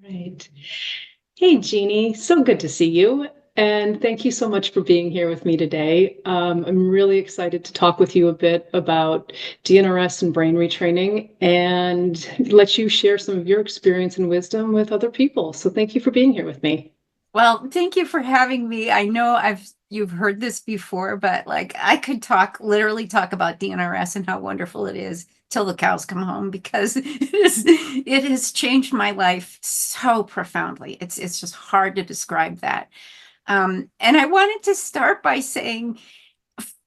Right. Hey, Jeannie, so good to see you. And thank you so much for being here with me today. I'm really excited to talk with you a bit about DNRS and brain retraining and let you share some of your experience and wisdom with other people. So thank you for being here with me. Well, thank you for having me. I know you've heard this before, but like I could literally talk about DNRS and how wonderful it is till the cows come home because it has changed my life so profoundly. It's just hard to describe that. And I wanted to start by saying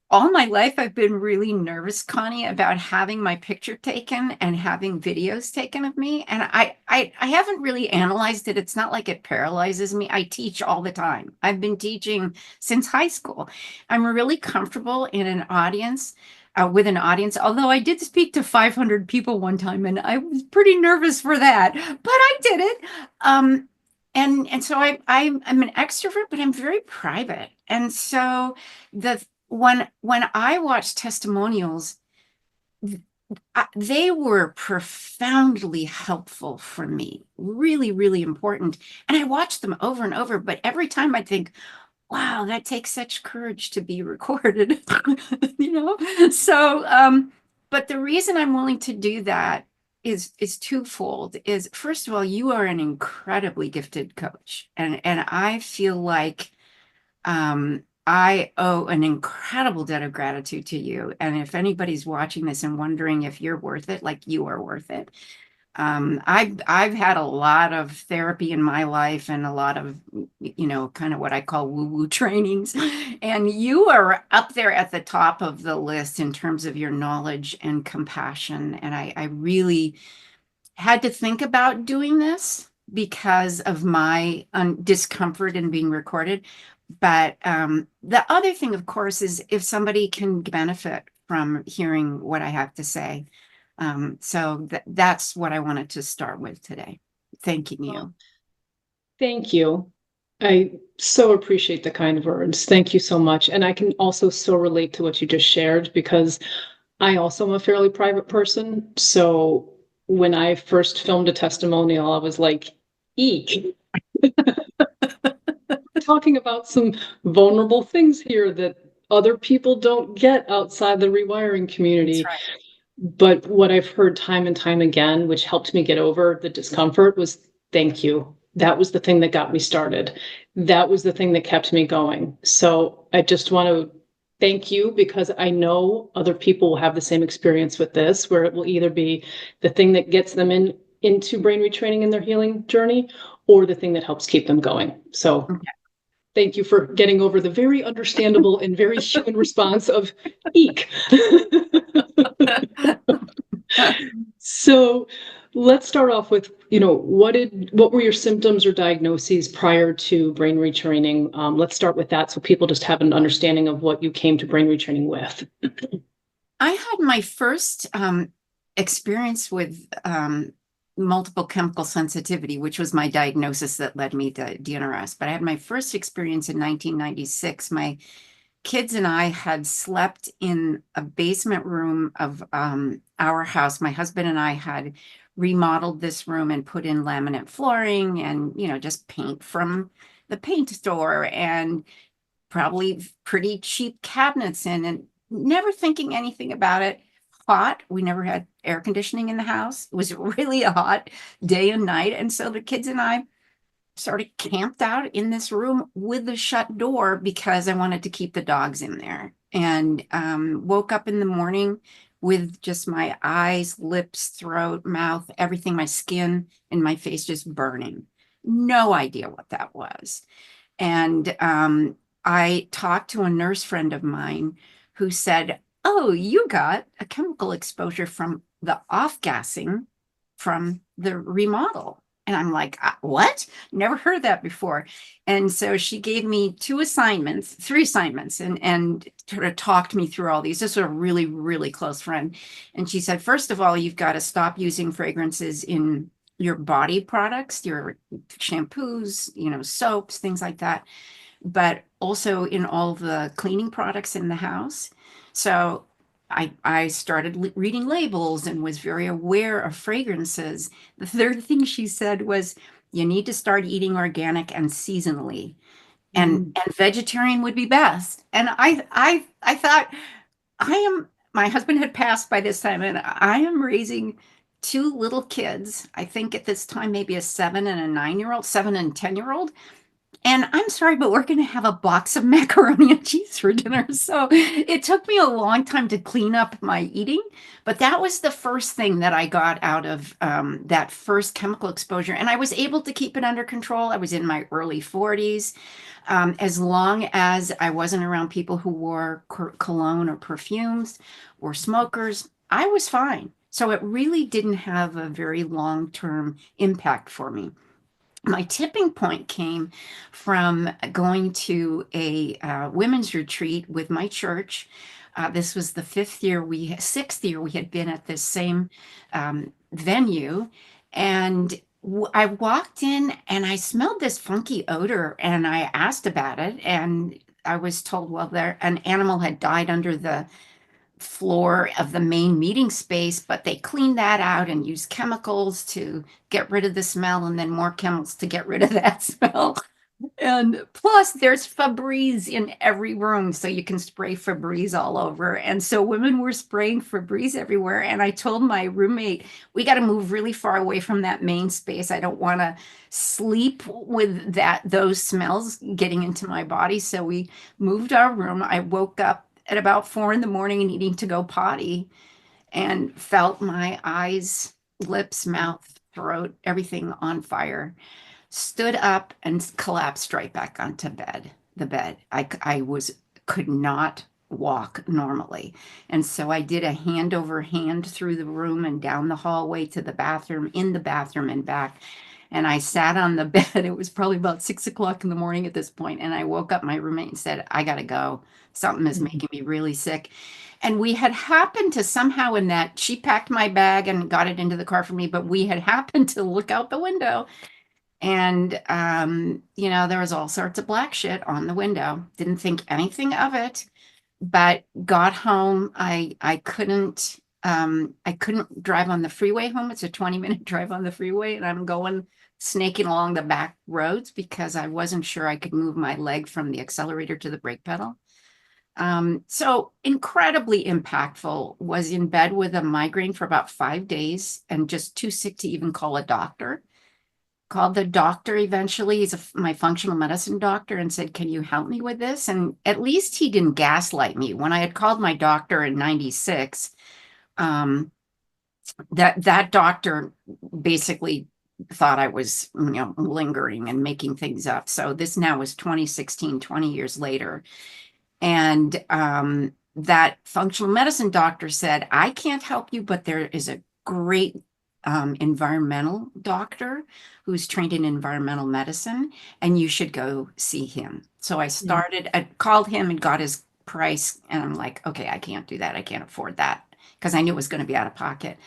all my life I've been really nervous, Connie, about having my picture taken and having videos taken of me. And I haven't really analyzed it. It's not like it paralyzes me. I teach all the time. I've been teaching since high school. I'm really comfortable in an audience. With an audience, although I did speak to 500 people one time, and I was pretty nervous for that, but I did it. And so I'm an extrovert, but I'm very private. And so the when I watched testimonials, they were profoundly helpful for me, really, really important. And I watched them over and over, but every time I'd think, wow, that takes such courage to be recorded, you know? So, but the reason I'm willing to do that is twofold. Is first of all, you are an incredibly gifted coach, and I feel like I owe an incredible debt of gratitude to you. And if anybody's watching this and wondering if you're worth it, like you are worth it. I've had a lot of therapy in my life and a lot of, kind of what I call woo-woo trainings. And you are up there at the top of the list in terms of your knowledge and compassion. And I really had to think about doing this because of my discomfort in being recorded. But the other thing, of course, is if somebody can benefit from hearing what I have to say. So that's what I wanted to start with today. Thanking Well, you. thank you. I so appreciate the kind words. Thank you so much. And I can also so relate to what you just shared because I also am a fairly private person. So when I first filmed a testimonial, I was like, eek, we're talking about some vulnerable things here that other people don't get outside the rewiring That's community. right. But what I've heard time and time again, which helped me get over the discomfort, was thank you. That was the thing that got me started. That was the thing that kept me going. So I just want to thank you because I know other people will have the same experience with this, where it will either be the thing that gets them into brain retraining in their healing journey or the thing that helps keep them going. So thank you for getting over the very understandable and very human response of eek. So let's start off with, what were your symptoms or diagnoses prior to brain retraining? Let's start with that so people just have an understanding of what you came to brain retraining with. I had my first experience with multiple chemical sensitivity, which was my diagnosis that led me to DNRS. But I had my first experience in 1996. My kids and I had slept in a basement room of our house. My husband and I had remodeled this room and put in laminate flooring and, just paint from the paint store and probably pretty cheap cabinets in and never thinking anything about it. Hot. We never had air conditioning in the house. It was really hot day and night. And so the kids and I sort of camped out in this room with the shut door because I wanted to keep the dogs in there. And woke up in the morning with just my eyes, lips, throat, mouth, everything, my skin and my face just burning. No idea what that was. And I talked to a nurse friend of mine who said, oh, you got a chemical exposure from the off gassing from the remodel. And I'm like, what? Never heard that before. And so she gave me three assignments, and sort of talked me through all these. This was a really, really close friend. And she said, first of all, you've got to stop using fragrances in your body products, your shampoos, soaps, things like that, but also in all the cleaning products in the house. So I started reading labels and was very aware of fragrances. The third thing she said was, You need to start eating organic and seasonally. Mm. And vegetarian would be best. And I thought, my husband had passed by this time, and I am raising two little kids. I think at this time, maybe a 7 and a 9-year-old, 7 and 10-year-old. And I'm sorry, but we're going to have a box of macaroni and cheese for dinner. So it took me a long time to clean up my eating, but that was the first thing that I got out of that first chemical exposure. And I was able to keep it under control. I was in my early 40s. As long as I wasn't around people who wore cologne or perfumes or smokers, I was fine. So it really didn't have a very long-term impact for me. My tipping point came from going to a women's retreat with my church. This was the 6th year we had been at this same venue. And I walked in and I smelled this funky odor and I asked about it. And I was told, well, there an animal had died under the floor of the main meeting space, but they cleaned that out and used chemicals to get rid of the smell and then more chemicals to get rid of that smell. And plus, there's Febreze in every room, so you can spray Febreze all over. And so women were spraying Febreze everywhere. And I told my roommate, we got to move really far away from that main space. I don't want to sleep with those smells getting into my body. So we moved our room. I woke up at about 4 in the morning and needing to go potty and felt my eyes, lips, mouth, throat, everything on fire. Stood up and collapsed right back onto the bed. I could not walk normally. And so I did a hand over hand through the room and down the hallway to the bathroom, in the bathroom and back. And I sat on the bed. It was probably about 6 o'clock in the morning at this point. And I woke up my roommate and said, I got to go. Something is making me really sick. And we had happened to somehow in that she packed my bag and got it into the car for me, but we had happened to look out the window and, there was all sorts of black shit on the window. Didn't think anything of it, but got home. I couldn't drive on the freeway home. It's a 20-minute drive on the freeway, and I'm going snaking along the back roads because I wasn't sure I could move my leg from the accelerator to the brake pedal. So incredibly impactful. Was in bed with a migraine for about 5 days and just too sick to even call a doctor. Called the doctor eventually. He's my functional medicine doctor and said, can you help me with this? And at least he didn't gaslight me. When I had called my doctor in 96, that doctor basically thought I was, lingering and making things up. So this now was 2016, 20 years later. And that functional medicine doctor said, I can't help you, but there is a great environmental doctor who's trained in environmental medicine, and you should go see him. So I called him and got his price, and I'm like, okay, I can't do that. I can't afford that because I knew it was going to be out of pocket.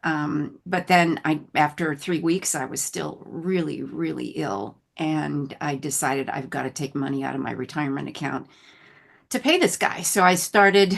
But then after 3 weeks, I was still really, really ill, and I decided I've got to take money out of my retirement account to pay this guy. So I started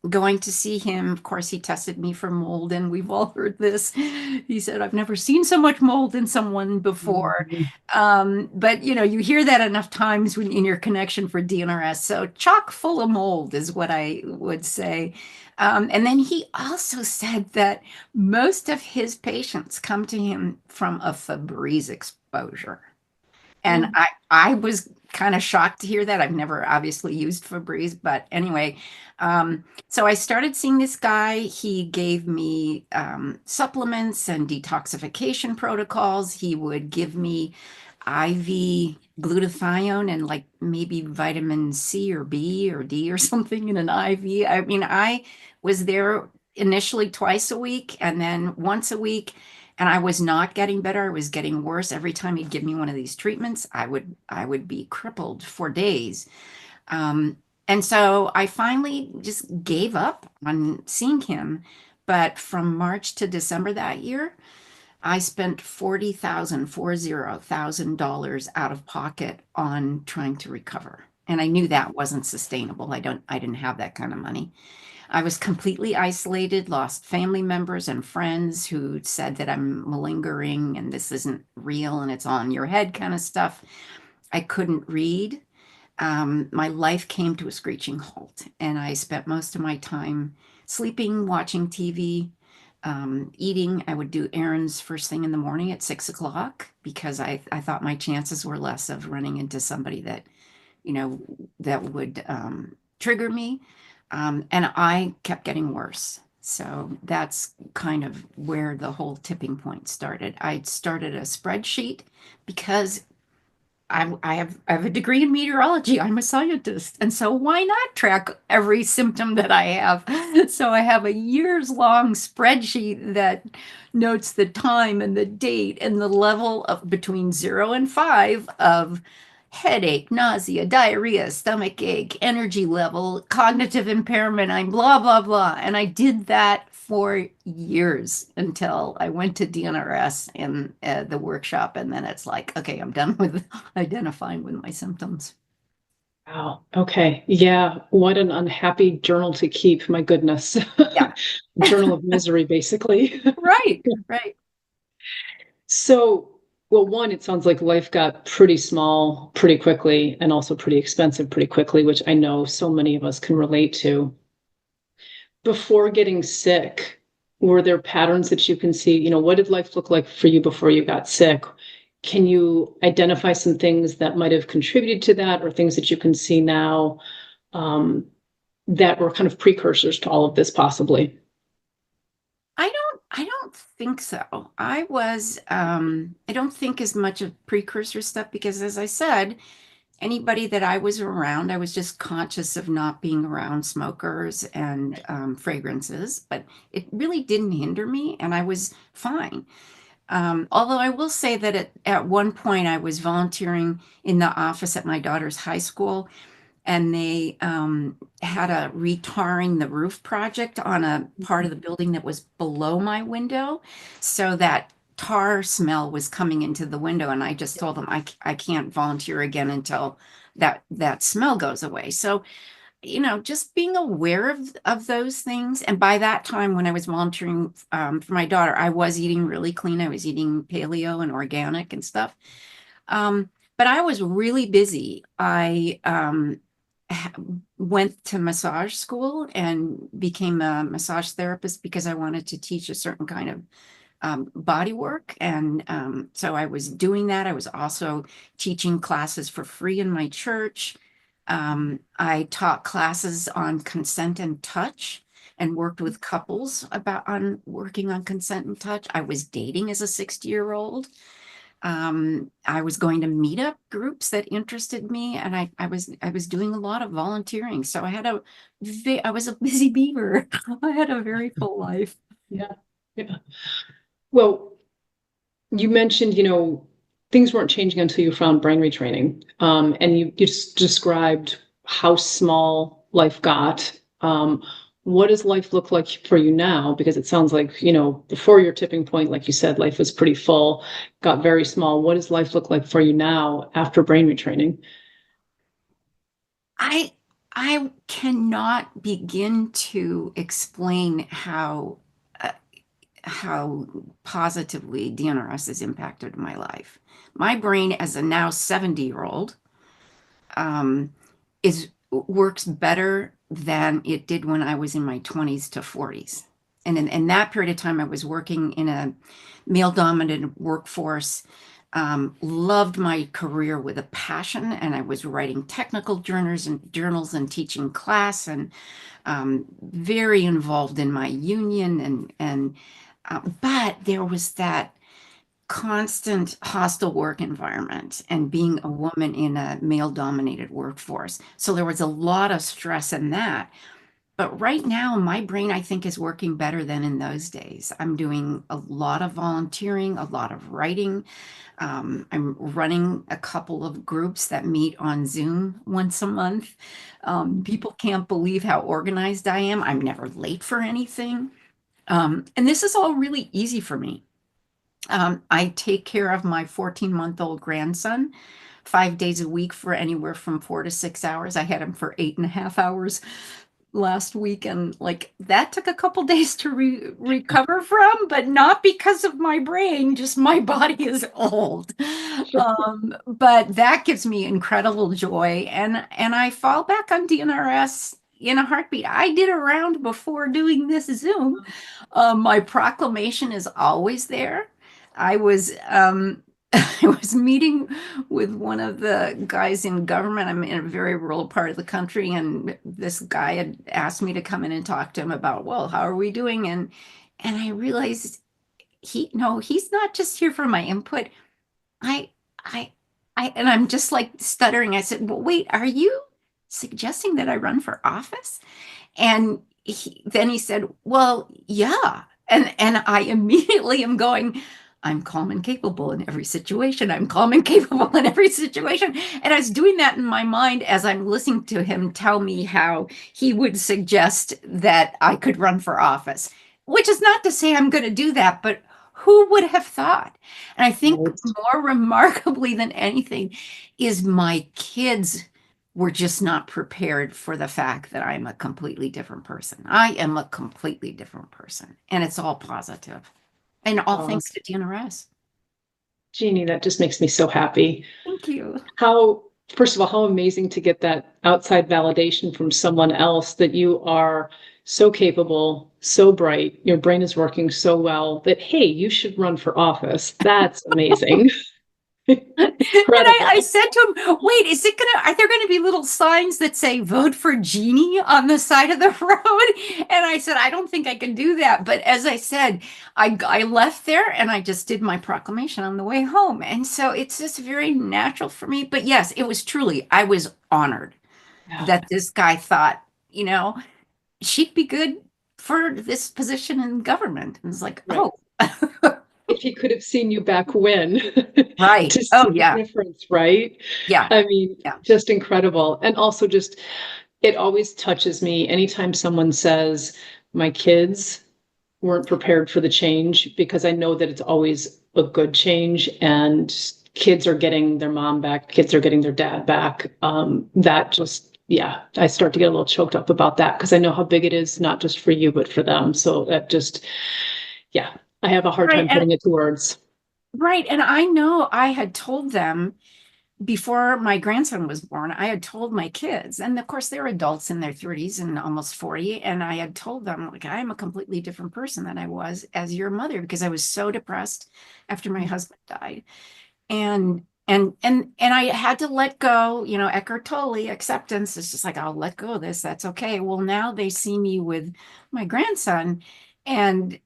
going to see him. Of course, he tested me for mold, and we've all heard this. He said, I've never seen so much mold in someone before. But you hear that enough times in your connection for DNRS. So chock full of mold is what I would say. And then he also said that most of his patients come to him from a Febreze exposure. And I was kind of shocked to hear that. I've never obviously used Febreze, but anyway, so I started seeing this guy. He gave me supplements and detoxification protocols. He would give me IV glutathione and like maybe vitamin C or B or D or something in an IV. I mean, I was there initially twice a week and then once a week. And I was not getting better. I was getting worse. Every time he'd give me one of these treatments, I would be crippled for days. And so I finally just gave up on seeing him. But from March to December that year, I spent $40,000 out of pocket on trying to recover. And I knew that wasn't sustainable. I didn't have that kind of money. I was completely isolated, lost family members and friends who said that I'm malingering and this isn't real and it's all in your head kind of stuff. I couldn't read. My life came to a screeching halt, and I spent most of my time sleeping, watching TV, eating. I would do errands first thing in the morning at 6 o'clock because I thought my chances were less of running into somebody that, you know, that would trigger me. And I kept getting worse. So that's kind of where the whole tipping point started. I started a spreadsheet because I have a degree in meteorology. I'm a scientist. And so why not track every symptom that I have? So I have a years long spreadsheet that notes the time and the date and the level of between 0 and 5 of headache, nausea, diarrhea, stomach ache, energy level, cognitive impairment. I'm blah, blah, blah. And I did that for years until I went to DNRS in the workshop. And then it's like, okay, I'm done with identifying with my symptoms. Wow. Okay. Yeah. What an unhappy journal to keep. My goodness. Yeah. Journal of misery, basically. Right, right. So, well, one, it sounds like life got pretty small pretty quickly and also pretty expensive pretty quickly, which I know so many of us can relate to. Before getting sick, were there patterns that you can see? What did life look like for you before you got sick? Can you identify some things that might have contributed to that or things that you can see now um, that were kind of precursors to all of this, possibly? I don't think so. I don't think as much of precursor stuff because as I said, anybody that I was around, I was just conscious of not being around smokers and fragrances, but it really didn't hinder me and I was fine. Although I will say that at one point I was volunteering in the office at my daughter's high school, and they had a retarring the roof project on a part of the building that was below my window. So that tar smell was coming into the window, and I just told them I can't volunteer again until that smell goes away. So just being aware of those things. And by that time, when I was volunteering for my daughter, I was eating really clean. I was eating paleo and organic and stuff. But I was really busy. I went to massage school and became a massage therapist because I wanted to teach a certain kind of body work. And so I was doing that. I was also teaching classes for free in my church. I taught classes on consent and touch and worked with couples about on working on consent and touch. I was dating as a 60-year-old. I was going to meetup groups that interested me, and I was doing a lot of volunteering. So I was a busy beaver. I had a very full life. Yeah. Yeah. Well, you mentioned, things weren't changing until you found brain retraining. And you just described how small life got. What does life look like for you now? Because it sounds like, before your tipping point, like you said, life was pretty full, got very small. What does life look like for you now after brain retraining? I cannot begin to explain uh, how positively DNRS has impacted my life. My brain, as a now 70-year-old, um, is works better than it did when I was in my 20s to 40s. And in that period of time, I was working in a male-dominated workforce, loved my career with a passion, and I was writing technical journals and teaching class, and very involved in my union, but there was that constant hostile work environment and being a woman in a male dominated workforce. So there was a lot of stress in that. But right now, my brain, I think, is working better than in those days. I'm doing a lot of volunteering, a lot of writing. I'm running a couple of groups that meet on Zoom once a month. People can't believe how organized I am. I'm never late for anything. And this is all really easy for me. I take care of my 14-month-old grandson 5 days a week for anywhere from 4 to 6 hours. I had him for 8.5 hours last week, and like that took a couple days to recover from, but not because of my brain, just my body is old. Sure. But that gives me incredible joy, and I fall back on DNRS in a heartbeat. I did a round before doing this Zoom. My proclamation is always there. I was I was meeting with one of the guys in government. I'm in a very rural part of the country, and this guy had asked me to come in and talk to him about, well, how are we doing? And I realized he's not just here for my input. I I and I'm just like stuttering. I said, well, wait, are you suggesting that I run for office? And then he said, well, yeah. And I immediately am going, I'm calm and capable in every situation. I'm calm and capable in every situation. And I was doing that in my mind as I'm listening to him tell me how he would suggest that I could run for office, which is not to say I'm going to do that, but who would have thought? And I think Right. more remarkably than anything is my kids were just not prepared for the fact that I'm a completely different person. I am a completely different person, and it's all positive, and all Oh, thanks to DNRS. Jeannie, that just makes me so happy. Thank you. How, first of all, how amazing to get that outside validation from someone else that you are so capable, so bright, your brain is working so well that, hey, you should run for office. That's amazing. And I Incredible. said to him, wait, are there gonna be little signs that say vote for Jeannie on the side of the road? And I said, I don't think I can do that. But as I said, I left there and I just did my proclamation on the way home. And so it's just very natural for me. But yes, it was truly, I was honored Yeah, that this guy thought, you know, she'd be good for this position in government. And it's like, right. oh, If he could have seen you back when right. to Oh, see the yeah. difference, right? Yeah. I mean, Yeah. just incredible. And also just, it always touches me anytime someone says, my kids weren't prepared for the change, because I know that it's always a good change and kids are getting their mom back, kids are getting their dad back. That just, yeah, I start to get a little choked up about that because I know how big it is, not just for you, but for them. So that just, yeah, I have a hard Right. time putting it to words. Right. And I know I had told them before my grandson was born, I had told my kids, and of course they're adults in their 30s and almost 40. And I had told them, like, I'm a completely different person than I was as your mother because I was so depressed after my husband died. And I had to let go, Eckhart Tolle, acceptance. It's just like, I'll let go of this. That's okay. Well, now they see me with my grandson, and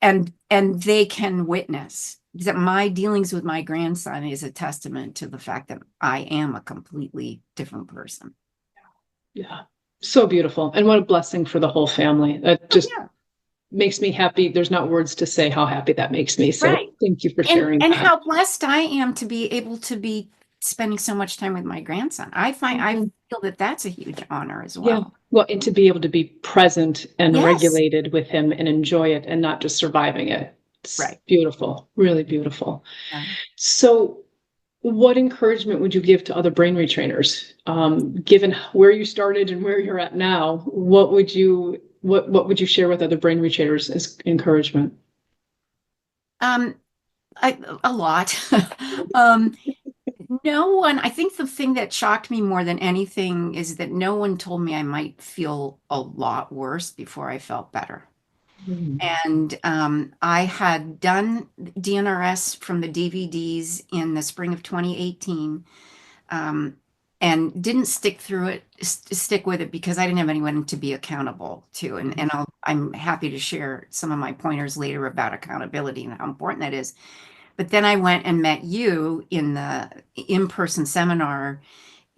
and they can witness that my dealings with my grandson is a testament to the fact that I am a completely different person. Yeah, so beautiful. And what a blessing for the whole family. That Oh, just yeah. makes me happy. There's not words to say how happy that makes me. So Right. thank you for And sharing and that. how blessed I am to be able to be spending so much time with my grandson. I Mhm. feel that that's a huge honor as Yeah. well. Well, and to be able to be present and Yes. regulated with him and enjoy it and not just surviving it. It's Right. beautiful, really beautiful. Yeah. So, what encouragement would you give to other brain retrainers? Given where you started and where you're at now, what would you share with other brain retrainers as encouragement? Um, a lot. um, No one, I think the thing that shocked me more than anything is that no one told me I might feel a lot worse before I felt better. Mm. And I had done DNRS from the DVDs in the spring of 2018, um, and didn't stick with it because I didn't have anyone to be accountable to. And I'm happy to share some of my pointers later about accountability and how important that is. But then I went and met you in the in-person seminar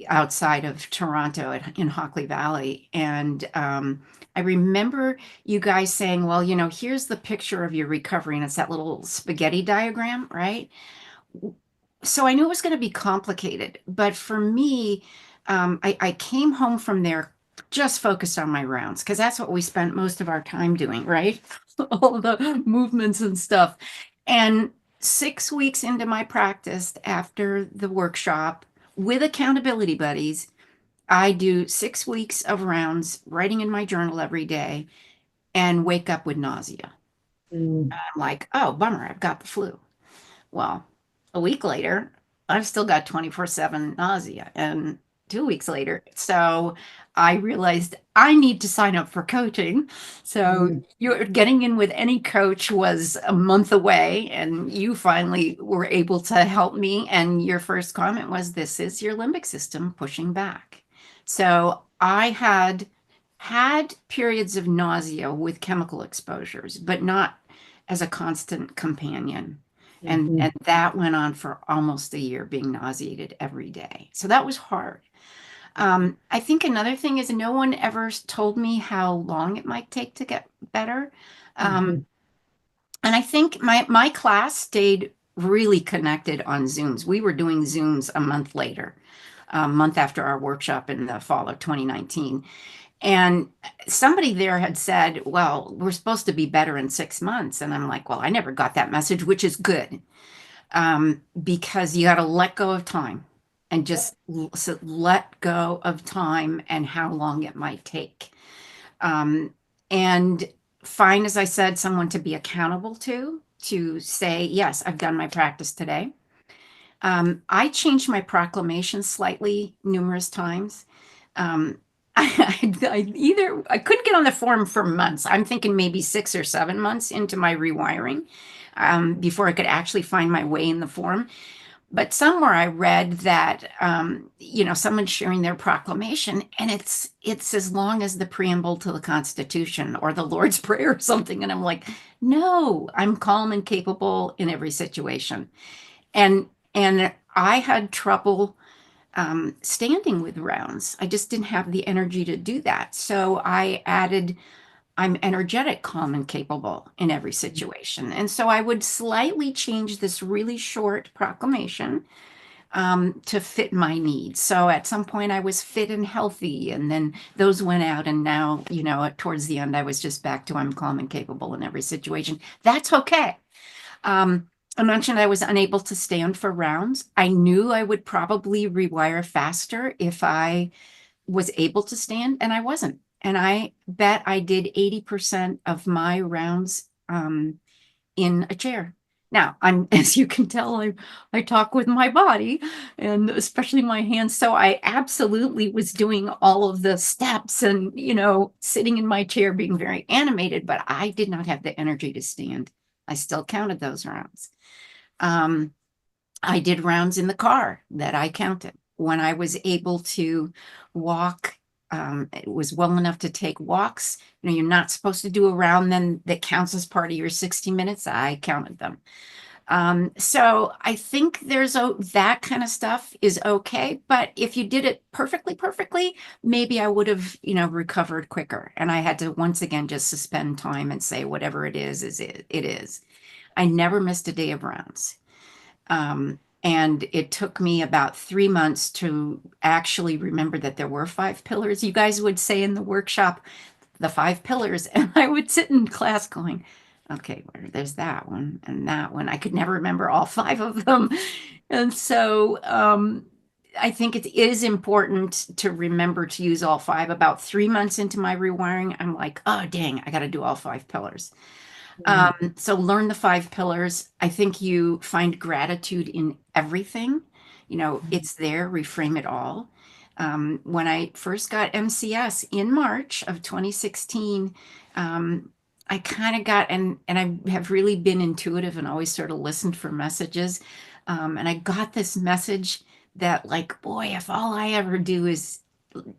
outside of Toronto in Hockley Valley. And I remember you guys saying, well, here's the picture of your recovery. And it's that little spaghetti diagram, right? So I knew it was going to be complicated. But for me, I came home from there just focused on my rounds because that's what we spent most of our time doing, right? All the movements and stuff. And 6 weeks into my practice after the workshop with accountability buddies, I do 6 weeks of rounds, writing in my journal every day, and wake up with nausea. Mm, I'm like, oh, bummer, I've got the flu. Well, a week later, I've still got 24/7 nausea. And 2 weeks later, so I realized I need to sign up for coaching. So mm, you're getting in with any coach was a month away, and you finally were able to help me. And your first comment was, this is your limbic system pushing back. So I had periods of nausea with chemical exposures, but not as a constant companion. And mhm, that went on for almost a year, being nauseated every day. So that was hard. I think another thing is no one ever told me how long it might take to get better. Um, mhm. and I think my class stayed really connected on Zooms. We were doing Zooms a month later, a month after our workshop in the fall of 2019. And somebody there had said, well, we're supposed to be better in 6 months. And I'm like, well, I never got that message, which is good, because you got to let go of time and Yep. just let go of time and how long it might take. Um, and find, as I said, someone to be accountable to say, yes, I've done my practice today. I changed my proclamation slightly numerous times. Um, I couldn't get on the form for months. I'm thinking maybe 6 or 7 months into my rewiring, before I could actually find my way in the form. But somewhere I read that, someone's sharing their proclamation, and it's as long as the preamble to the Constitution or the Lord's Prayer or something. And I'm like, no, I'm calm and capable in every situation. And I had trouble, standing with rounds. I just didn't have the energy to do that. So I added, I'm energetic, calm, and capable in every situation. And so I would slightly change this really short proclamation, to fit my needs. So at some point I was fit and healthy, and then those went out. And now, towards the end, I was just back to I'm calm and capable in every situation. That's okay. I mentioned I was unable to stand for rounds. I knew I would probably rewire faster if I was able to stand, and I wasn't. And I bet I did 80% of my rounds, in a chair. Now, I'm, as you can tell, I talk with my body and especially my hands. So I absolutely was doing all of the steps and, sitting in my chair being very animated, but I did not have the energy to stand. I still counted those rounds. Um, I did rounds in the car that I counted. When I was able to walk, it was well enough to take walks. You're not supposed to do a round then that counts as part of your 60 minutes. I counted them. So I think that kind of stuff is okay. But if you did it perfectly, maybe I would have, recovered quicker. And I had to once again just suspend time and say, whatever it is it is. I never missed a day of rounds. And it took me about 3 months to actually remember that there were 5 pillars. You guys would say in the workshop, the 5 pillars. And I would sit in class going, okay, there's that one and that one. I could never remember all 5 of them. And so, I think it is important to remember to use all 5. About 3 months into my rewiring, I'm like, oh, dang, I got to do all 5 pillars. Mm, So learn the 5 pillars. I think you find gratitude in everything. It's there, reframe it all. When I first got MCS in March of 2016, I kind of got, and I have really been intuitive and always sort of listened for messages. And I got this message that, like, boy, if all I ever do is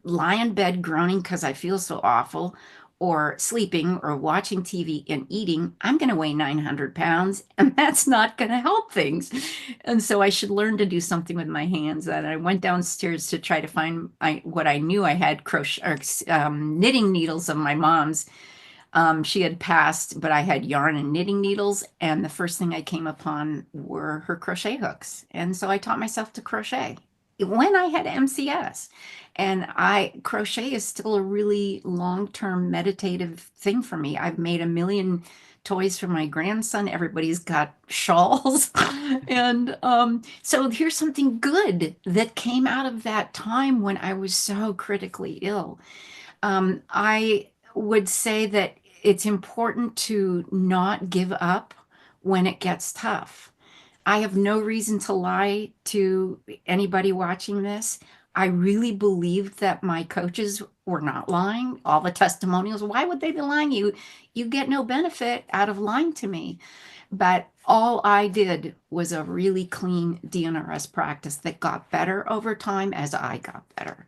lie in bed groaning because I feel so awful, or sleeping or watching TV and eating, I'm going to weigh 900 pounds, and that's not going to help things. And so I should learn to do something with my hands. And I went downstairs to try to find what I knew I had, crochet or knitting needles of my mom's. She had passed, but I had yarn and knitting needles. And the first thing I came upon were her crochet hooks. And so I taught myself to crochet. when I had MCS. And crochet is still a really long-term meditative thing for me. I've made a million toys for my grandson. Everybody's got shawls. And so here's something good that came out of that time when I was so critically ill. I would say that it's important to not give up when it gets tough. I have no reason to lie to anybody watching this. I really believed that my coaches were not lying. All the testimonials, why would they be lying? You get no benefit out of lying to me. But all I did was a really clean DNRS practice that got better over time as I got better.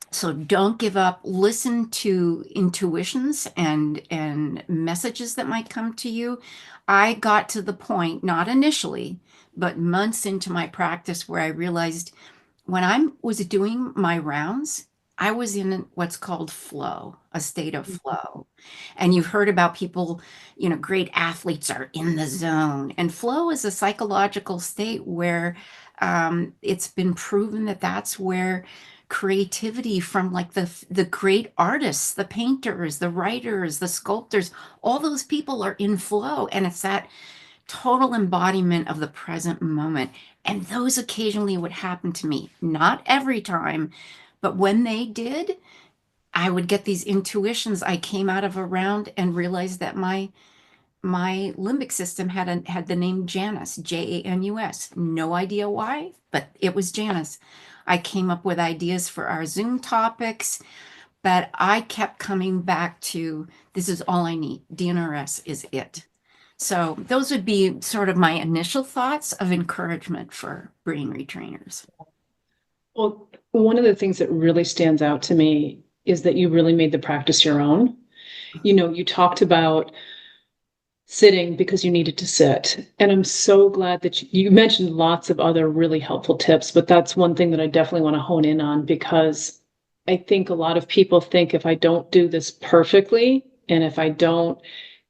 So don't give up. Listen to intuitions and messages that might come to you. I got to the point, not initially, but months into my practice, where I realized when I was doing my rounds, I was in what's called flow, a state of flow. And you've heard about people, great athletes are in the zone. And flow is a psychological state where it's been proven that that's where creativity from, like, the great artists, the painters, the writers, the sculptors, all those people are in flow. And it's that total embodiment of the present moment. And those occasionally would happen to me, not every time, but when they did, I would get these intuitions. I came out of a round and realized that my limbic system had the name Janus, Janus. No idea why, but it was Janus. I came up with ideas for our Zoom topics, but I kept coming back to, this is all I need. DNRS is it. So those would be sort of my initial thoughts of encouragement for brain retrainers. Well, one of the things that really stands out to me is that you really made the practice your own. You talked about sitting because you needed to sit. And I'm so glad that you mentioned lots of other really helpful tips, but that's one thing that I definitely want to hone in on, because I think a lot of people think if I don't do this perfectly, and if I don't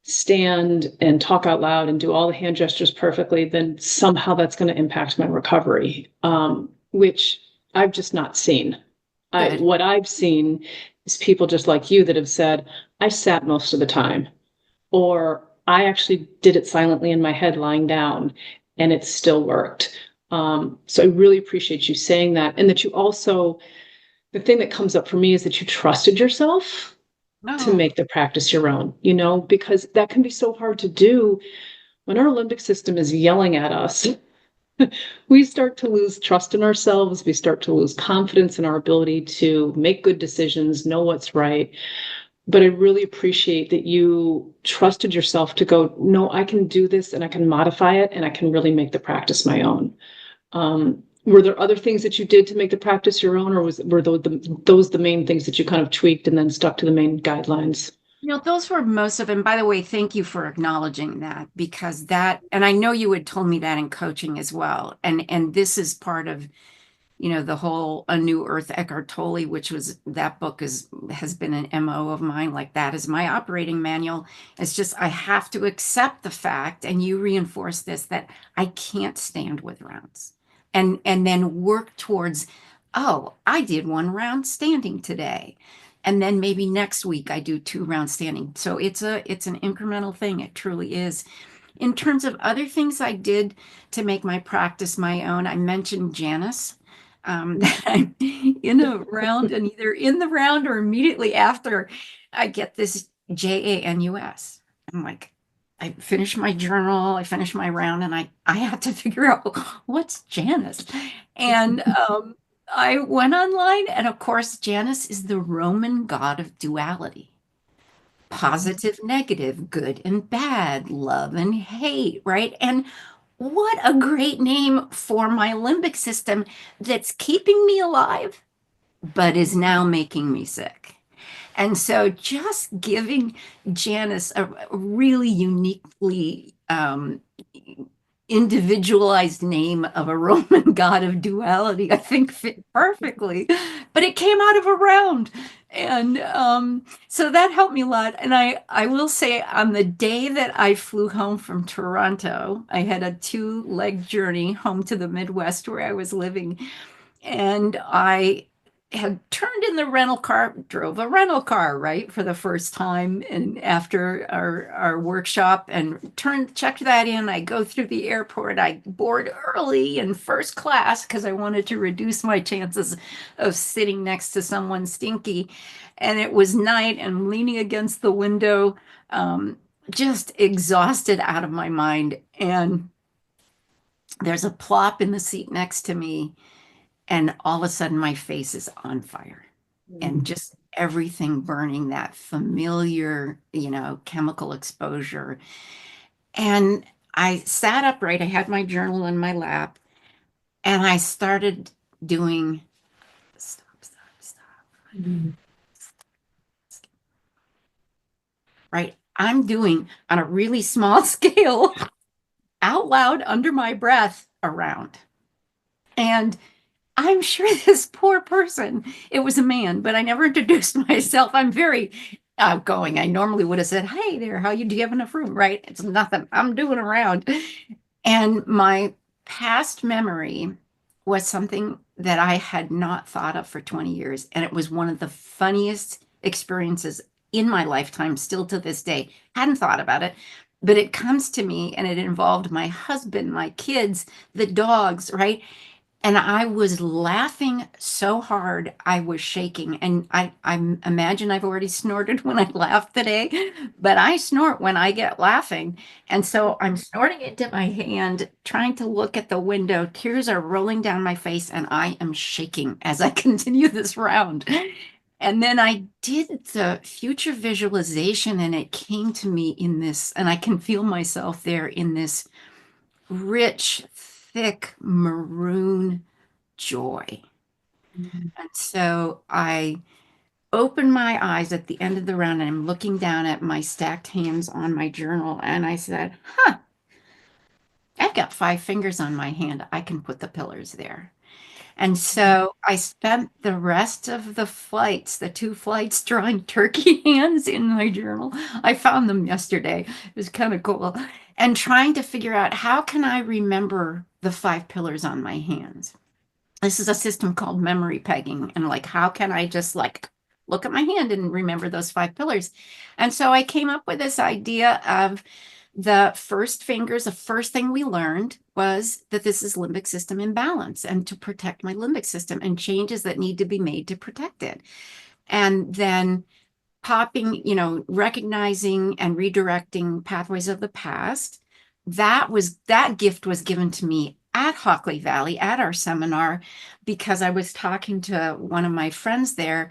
stand and talk out loud and do all the hand gestures perfectly, then somehow that's going to impact my recovery, which I've just not seen. What I've seen is people just like you that have said, I sat most of the time, or I actually did it silently in my head lying down, and it still worked. So I really appreciate you saying that. And that you also, the thing that comes up for me is that you trusted yourself to make the practice your own, because that can be so hard to do when our limbic system is yelling at us. We start to lose trust in ourselves. We start to lose confidence in our ability to make good decisions, know what's right. But I really appreciate that you trusted yourself to go, no, I can do this and I can modify it and I can really make the practice my own. Were there other things that you did to make the practice your own, or were those the main things that you kind of tweaked and then stuck to the main guidelines? Those were most of them. By the way, thank you for acknowledging that, because and I know you had told me that in coaching as well. And this is part of, the whole A New Earth, Eckhart Tolle, which was, that book has been an MO of mine. Like, that is my operating manual. It's just, I have to accept the fact, and you reinforce this, that I can't stand with rounds, and then work towards, oh, I did one round standing today, and then maybe next week I do 2 rounds standing. So it's an incremental thing. It truly is. In terms of other things I did to make my practice my own, I mentioned Janus. That I'm in a round, and either in the round or immediately after, I get this JANUS. I'm like, I finish my journal, I finish my round, and I have to figure out what's Janus. And I went online, and of course, Janus is the Roman god of duality. Positive, negative, good and bad, love and hate, right? And what a great name for my limbic system that's keeping me alive, but is now making me sick. And so just giving Janus a really uniquely individualized name of a Roman god of duality, I think fit perfectly. But it came out of a round. And so that helped me a lot. And I will say on the day that I flew home from Toronto, I had a 2-leg journey home to the Midwest where I was living. And I had turned in the rental car, drove a rental car, right, for the first time, and after our workshop, and checked that in. I go through the airport. I board early in first class because I wanted to reduce my chances of sitting next to someone stinky. And it was night, and I'm leaning against the window, just exhausted out of my mind. And there's a plop in the seat next to me, and all of a sudden my face is on fire and just everything burning, that familiar, chemical exposure. And I sat upright. I had my journal in my lap, and I started doing stop, stop, stop. Right. I'm doing on a really small scale out loud under my breath around. And I'm sure this poor person, it was a man, but I never introduced myself. I'm very outgoing. I normally would have said, "Hey there, do you have enough room?" Right? It's nothing. I'm doing around. And my past memory was something that I had not thought of for 20 years. And it was one of the funniest experiences in my lifetime, still to this day. Hadn't thought about it, but it comes to me, and it involved my husband, my kids, the dogs, right? And I was laughing so hard, I was shaking. And I imagine I've already snorted when I laugh today, but I snort when I get laughing. And so I'm snorting into my hand, trying to look at the window. Tears are rolling down my face, and I am shaking as I continue this round. And then I did the future visualization, and it came to me in this, and I can feel myself there in this rich, thick maroon joy. And so I opened my eyes at the end of the round, and I'm looking down at my stacked hands on my journal, and I said, I've got 5 fingers on my hand. I can put the pillars there. And so I spent the rest of the flights, the 2 flights, drawing turkey hands in my journal. I found them yesterday. It was kind of cool. And trying to figure out, how can I remember the 5 pillars on my hands? This is a system called memory pegging. And how can I just look at my hand and remember those 5 pillars? And so I came up with this idea of the first fingers. The first thing we learned was that this is limbic system imbalance, and to protect my limbic system, and changes that need to be made to protect it. And then recognizing and redirecting pathways of the past. That gift was given to me at Hockley Valley at our seminar, because I was talking to one of my friends there,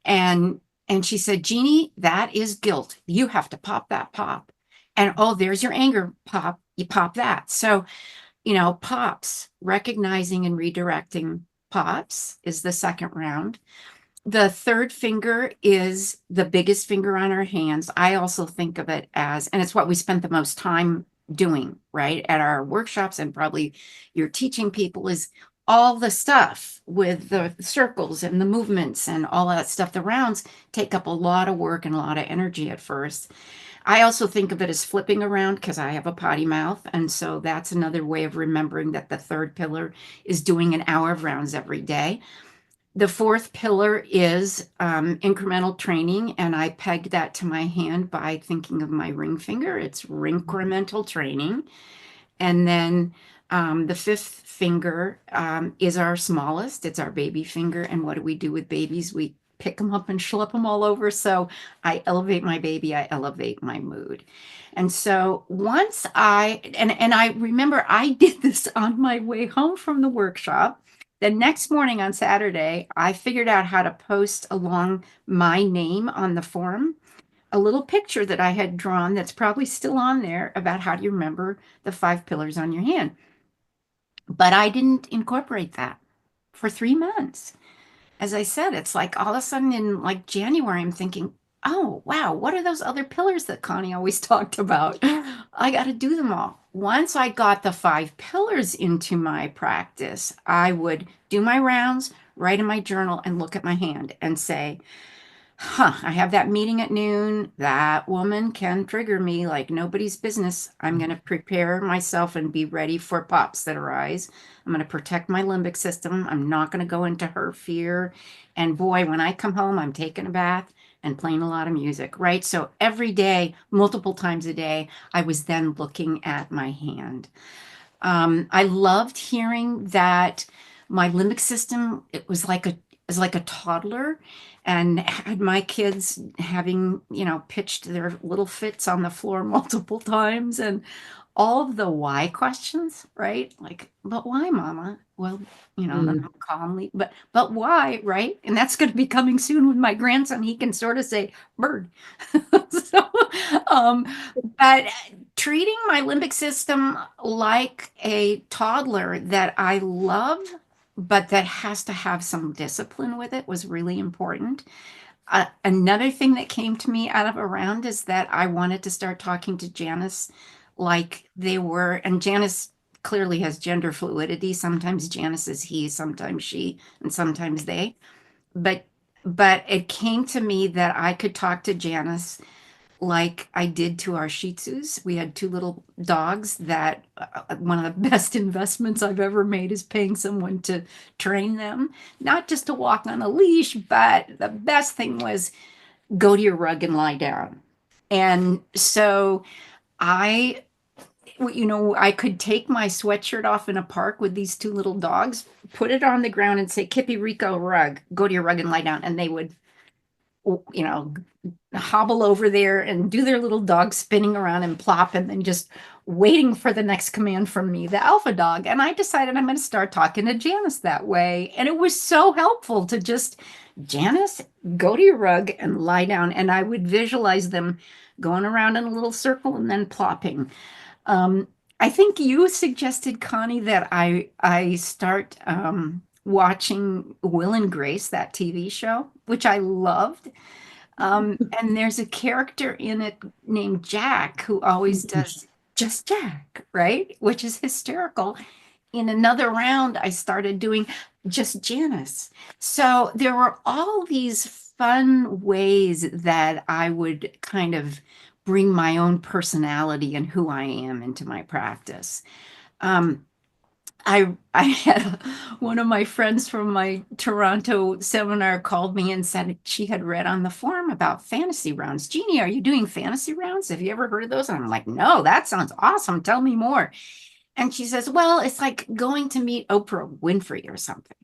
and she said, "Jeannie, that is guilt. You have to pop that pop. And oh, there's your anger pop. You pop that." So, pops, recognizing and redirecting pops is the second round. The third finger is the biggest finger on our hands. I also think of it as, and it's what we spent the most time doing, right, at our workshops, and probably you're teaching people, is all the stuff with the circles and the movements and all that stuff. The rounds take up a lot of work and a lot of energy at first. I also think of it as flipping around because I have a potty mouth. And so that's another way of remembering that the third pillar is doing an hour of rounds every day. The fourth pillar is incremental training, and I pegged that to my hand by thinking of my ring finger. It's incremental training. And then the fifth finger is our smallest. It's our baby finger. And what do we do with babies? We pick them up and schlep them all over. So I elevate my baby, I elevate my mood. And so once and I remember I did this on my way home from the workshop. The next morning on Saturday, I figured out how to post along my name on the form a little picture that I had drawn that's probably still on there about how do you remember the 5 pillars on your hand. But I didn't incorporate that for 3 months. As I said, it's like all of a sudden in January, I'm thinking, oh, wow, what are those other pillars that Connie always talked about? I got to do them all. Once I got the 5 pillars into my practice, I would do my rounds, write in my journal, and look at my hand and say, I have that meeting at noon. That woman can trigger me like nobody's business. I'm going to prepare myself and be ready for pops that arise. I'm going to protect my limbic system. I'm not going to go into her fear. And boy, when I come home, I'm taking a bath and playing a lot of music, right? So every day, multiple times a day, I was then looking at my hand. I loved hearing that my limbic system, it was like a toddler, and had my kids having, pitched their little fits on the floor multiple times, and all of the why questions, right? Like, but why, mama? Well, then Mm. I'm calmly, but why, right? And that's going to be coming soon with my grandson. He can sort of say bird. So, um, but treating my limbic system like a toddler that I love, but that has to have some discipline with it was really important. Another thing that came to me out of around is that I wanted to start talking to Janice like they were, and Janice clearly has gender fluidity. Sometimes Janice is he, sometimes she, and sometimes they. But but it came to me that I could talk to Janice like I did to our Shih Tzus. We had two little dogs that one of the best investments I've ever made is paying someone to train them, not just to walk on a leash, but the best thing was go to your rug and lie down. And so I, I could take my sweatshirt off in a park with these two little dogs, put it on the ground and say, Kippy, Rico, rug, go to your rug and lie down. And they would, you know, hobble over there and do their little dog spinning around and plop and then just waiting for the next command from me, the alpha dog. And I decided I'm going to start talking to Janice that way. And it was so helpful to just, Janice, go to your rug and lie down. And I would visualize them going around in a little circle and then plopping. Um, I think you suggested, Connie, that I start watching Will and Grace, that TV show, which I loved. And there's a character in it named Jack who always does just Jack, right? Which is hysterical. In another round, I started doing just Janice. So there were all these fun ways that I would kind of bring my own personality and who I am into my practice. Um, I had one of my friends from my Toronto seminar called me and said she had read on the forum about fantasy rounds. Jeannie, are you doing fantasy rounds? Have you ever heard of those? And I'm like, no, that sounds awesome. Tell me more. And she says, well, it's like going to meet Oprah Winfrey or something.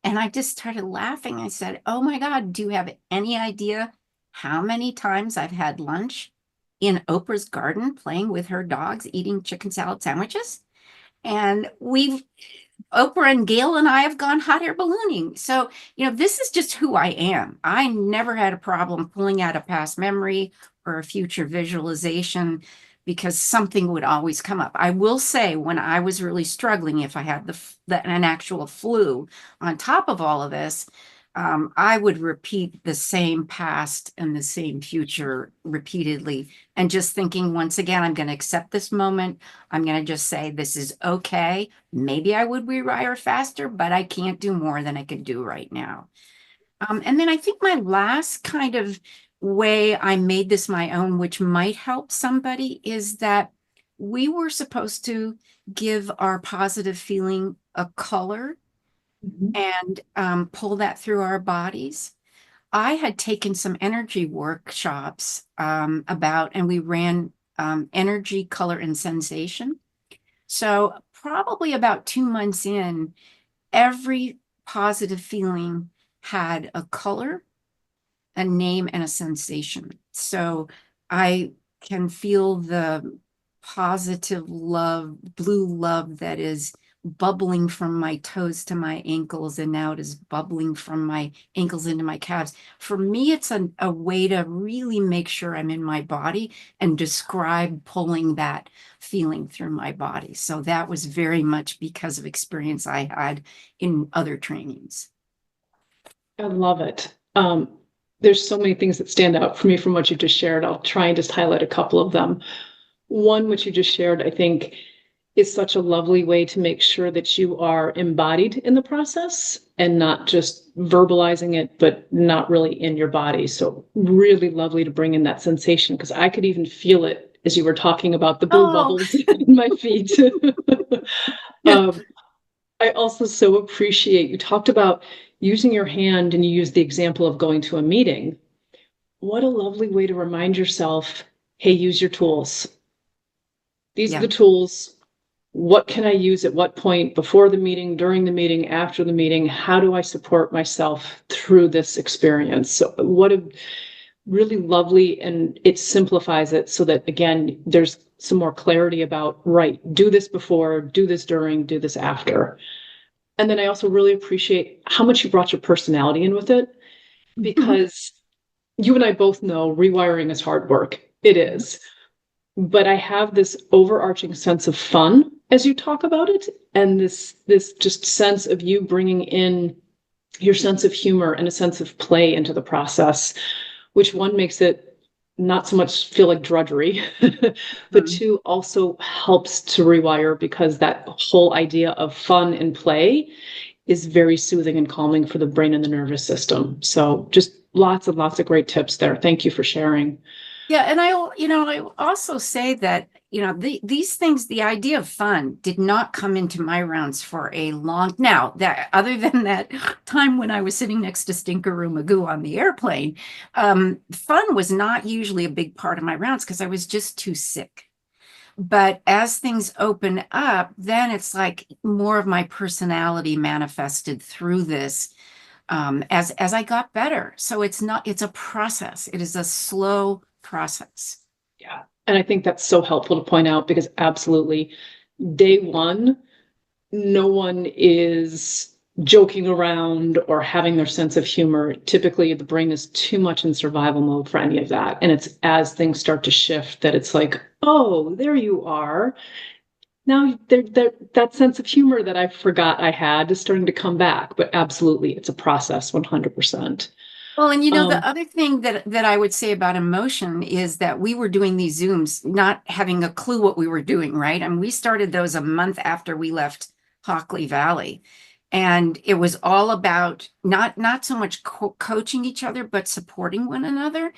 And I just started laughing. I said, oh my God, do you have any idea how many times I've had lunch in Oprah's garden playing with her dogs, eating chicken salad sandwiches? And Oprah and Gail and I have gone hot air ballooning. So, this is just who I am. I never had a problem pulling out a past memory or a future visualization because something would always come up. I will say, when I was really struggling, if I had an actual flu on top of all of this, I would repeat the same past and the same future repeatedly. And just thinking, once again, I'm going to accept this moment. I'm going to just say, this is okay. Maybe I would rewire faster, but I can't do more than I could do right now. And then I think my last kind of way I made this my own, which might help somebody, is that we were supposed to give our positive feeling a color Mhm. and pull that through our bodies. I had taken some energy workshops and we ran energy, color, and sensation. So, probably about 2 months in, every positive feeling had a color, a name, and a sensation. So, I can feel the positive love, blue love that is bubbling from my toes to my ankles, and now it is bubbling from my ankles into my calves. For me, it's a way to really make sure I'm in my body and describe pulling that feeling through my body. So that was very much because of experience I had in other trainings. I love it. There's so many things that stand out for me from what you just shared. I'll try and just highlight a couple of them. One, which you just shared, I think is such a lovely way to make sure that you are embodied in the process and not just verbalizing it, but not really in your body. So really lovely to bring in that sensation, because I could even feel it as you were talking about the blue Oh, bubbles in my feet. yeah. I also so appreciate you talked about using your hand, and you used the example of going to a meeting. What a lovely way to remind yourself, hey, use your tools. These are Yeah. the tools. What can I use at what point, before the meeting, during the meeting, after the meeting? How do I support myself through this experience? So what a really lovely, and it simplifies it so that, again, there's some more clarity about, right, do this before, do this during, do this after. And then I also really appreciate how much you brought your personality in with it, because you and I both know rewiring is hard work. It is. But I have this overarching sense of fun as you talk about it, and this just sense of you bringing in your sense of humor and a sense of play into the process, which one makes it not so much feel like drudgery, but Mhm. two also helps to rewire, because that whole idea of fun and play is very soothing and calming for the brain and the nervous system. So just lots and lots of great tips there. Thank you for sharing. Yeah, and I also say that, these things, the idea of fun did not come into my rounds for a long, now that other than that time when I was sitting next to Stinkeroo Magoo on the airplane, fun was not usually a big part of my rounds because I was just too sick. But as things open up, then it's like more of my personality manifested through this, as I got better. So it's a process. It is a slow process. Yeah. And I think that's so helpful to point out, because absolutely, day one, no one is joking around or having their sense of humor. Typically, the brain is too much in survival mode for any of that. And it's as things start to shift that it's like, oh, there you are. Now that sense of humor that I forgot I had is starting to come back. But absolutely, it's a process, 100%. Well, and the Um, other thing that I would say about emotion is that we were doing these Zooms, not having a clue what we were doing, right? And we started those a month after we left Hockley Valley. And it was all about not so much coaching each other, but supporting one another.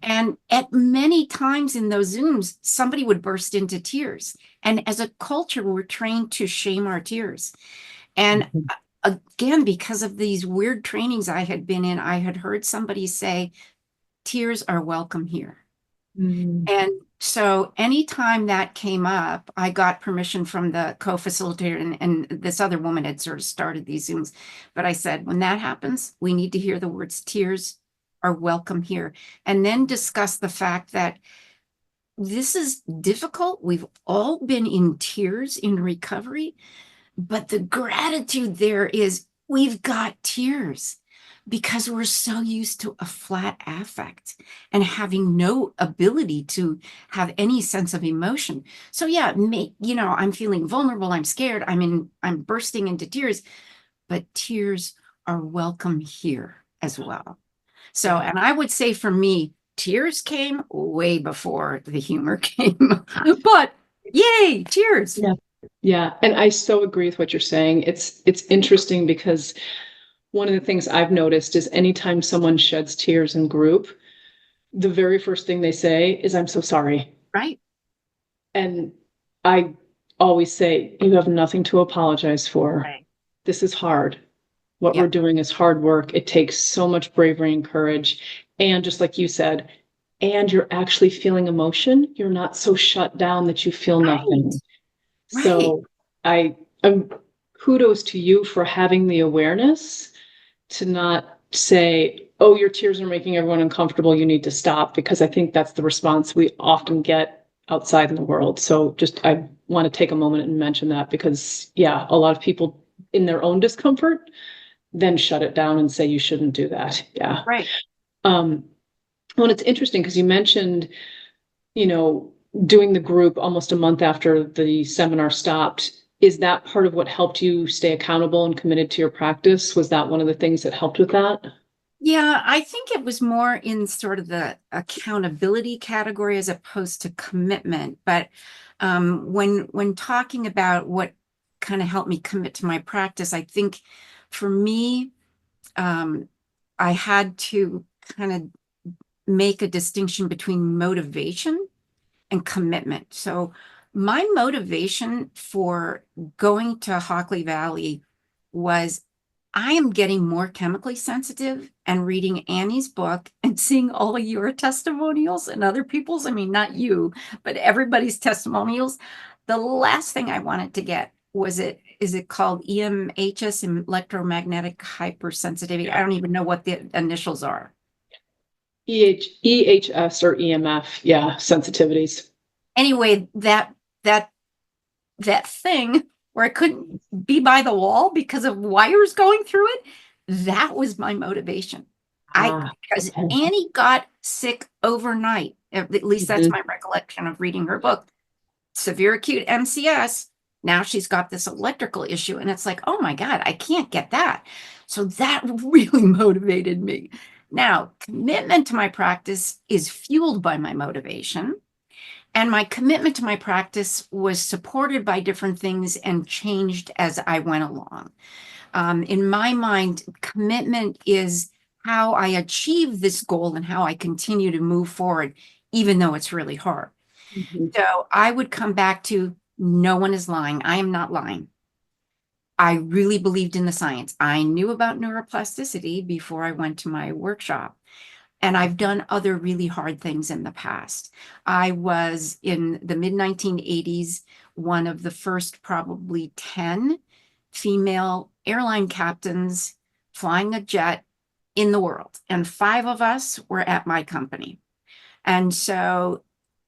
And at many times in those Zooms, somebody would burst into tears. And as a culture, we're trained to shame our tears. And again, because of these weird trainings I had been in, I had heard somebody say, tears are welcome here. mm, And so anytime that came up, I got permission from the co-facilitator, and this other woman had sort of started these Zooms. But I said, when that happens, we need to hear the words tears are welcome here. And then discuss the fact that this is difficult. We've all been in tears in recovery, but the gratitude there is we've got tears because we're so used to a flat affect and having no ability to have any sense of emotion. So yeah, I'm feeling vulnerable, I'm scared, I'm bursting into tears, but tears are welcome here as well. So, yeah. and I would say for me, tears came way before the humor came, but yay, tears. Yeah. Yeah. And I so agree with what you're saying. It's interesting, because one of the things I've noticed is anytime someone sheds tears in group, the very first thing they say is, I'm so sorry. Right. And I always say, you have nothing to apologize for. Right. This is hard. What we're Yeah. doing is hard work. It takes so much bravery and courage. And just like you said, and you're actually feeling emotion. You're not so shut down that you feel Right. nothing. Right. So I'm kudos to you for having the awareness to not say, oh, your tears are making everyone uncomfortable, you need to stop, because I think that's the response we often get outside in the world. So just I want to take a moment and mention that, because yeah, a lot of people in their own discomfort then shut it down and say you shouldn't do that. Yeah. Right. Um, well, it's interesting because you mentioned, you know, doing the group almost a month after the seminar stopped. Is that part of what helped you stay accountable and committed to your practice? Was that one of the things that helped with that? Yeah, I think it was more in sort of the accountability category as opposed to commitment. But When talking about what kind of helped me commit to my practice, I think for me, I had to kind of make a distinction between motivation and commitment. So my motivation for going to Hockley Valley was I am getting more chemically sensitive, and reading Annie's book and seeing all of your testimonials and other people's, I mean, not you, but everybody's testimonials. The last thing I wanted to get was is it called EMHS, electromagnetic hypersensitivity? I don't even know what the initials are. EHS or EMF, yeah, sensitivities. Anyway, that thing where I couldn't be by the wall because of wires going through it, that was my motivation. Because Okay. Annie got sick overnight. At least that's my recollection of reading her book. Severe acute MCS. Now she's got this electrical issue, and it's like, oh my God, I can't get that. So that really motivated me. Now, commitment to my practice is fueled by my motivation. And my commitment to my practice was supported by different things and changed as I went along. In my mind, commitment is how I achieve this goal and how I continue to move forward, even though it's really hard. So I would come back to no one is lying. I am not lying. I really believed in the science. I knew about neuroplasticity before I went to my workshop. And I've done other really hard things in the past. I was in the mid 1980s, one of the first probably 10 female airline captains flying a jet in the world. And 5 of us were at my company. And so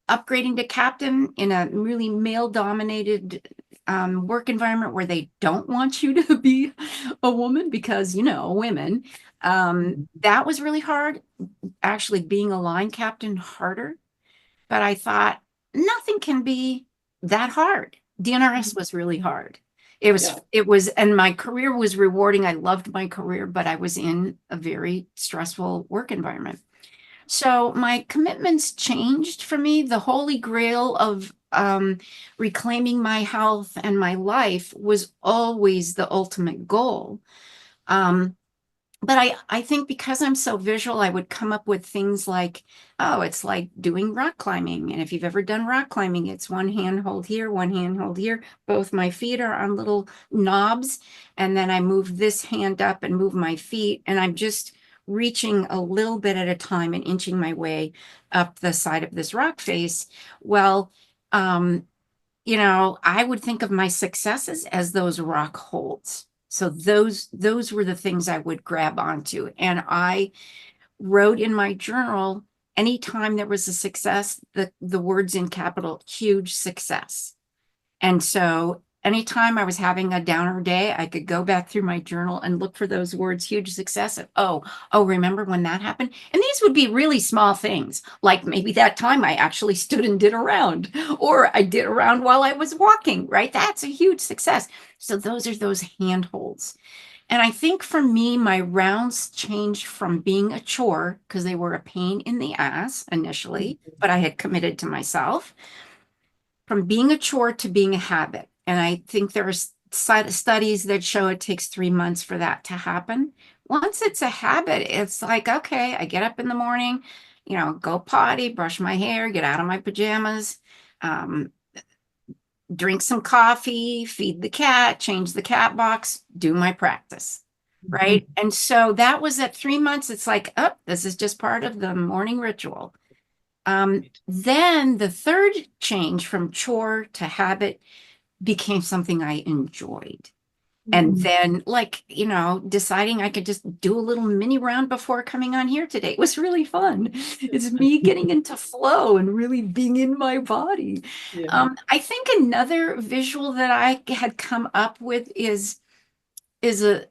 upgrading to captain in a really male dominated work environment where they don't want you to be a woman because, women, that was really hard. Actually, being a line captain, harder. But I thought nothing can be that hard. DNRS was really hard. And my career was rewarding. I loved my career, but I was in a very stressful work environment. So my commitments changed for me. The holy grail of reclaiming my health and my life was always the ultimate goal. But I think because I'm so visual, I would come up with things like, oh, it's like doing rock climbing. And if you've ever done rock climbing, it's one hand hold here, one hand hold here. Both my feet are on little knobs. And then I move this hand up and move my feet. And I'm just reaching a little bit at a time and inching my way up the side of this rock face. Well, I would think of my successes as those rock holds. So those were the things I would grab onto. And I wrote in my journal, anytime there was a success, the words in capital, huge success. And so anytime I was having a downer day, I could go back through my journal and look for those words, huge success. And, oh, remember when that happened? And these would be really small things, like maybe that time I actually stood and did a round, or I did a round while I was walking, right? That's a huge success. So those are those handholds. And I think for me, my rounds changed from being a chore, because they were a pain in the ass initially, but I had committed to myself, from being a chore to being a habit. And I think there are studies that show it takes 3 months for that to happen. Once it's a habit, it's like, okay, I get up in the morning, go potty, brush my hair, get out of my pajamas, drink some coffee, feed the cat, change the cat box, do my practice. Right. And so that was at 3 months. It's like, oh, this is just part of the morning ritual. Then the third change from chore to habit became something I enjoyed. And then, deciding I could just do a little mini round before coming on here today was really fun. It's me getting into flow and really being in my body. I think another visual that I had come up with is a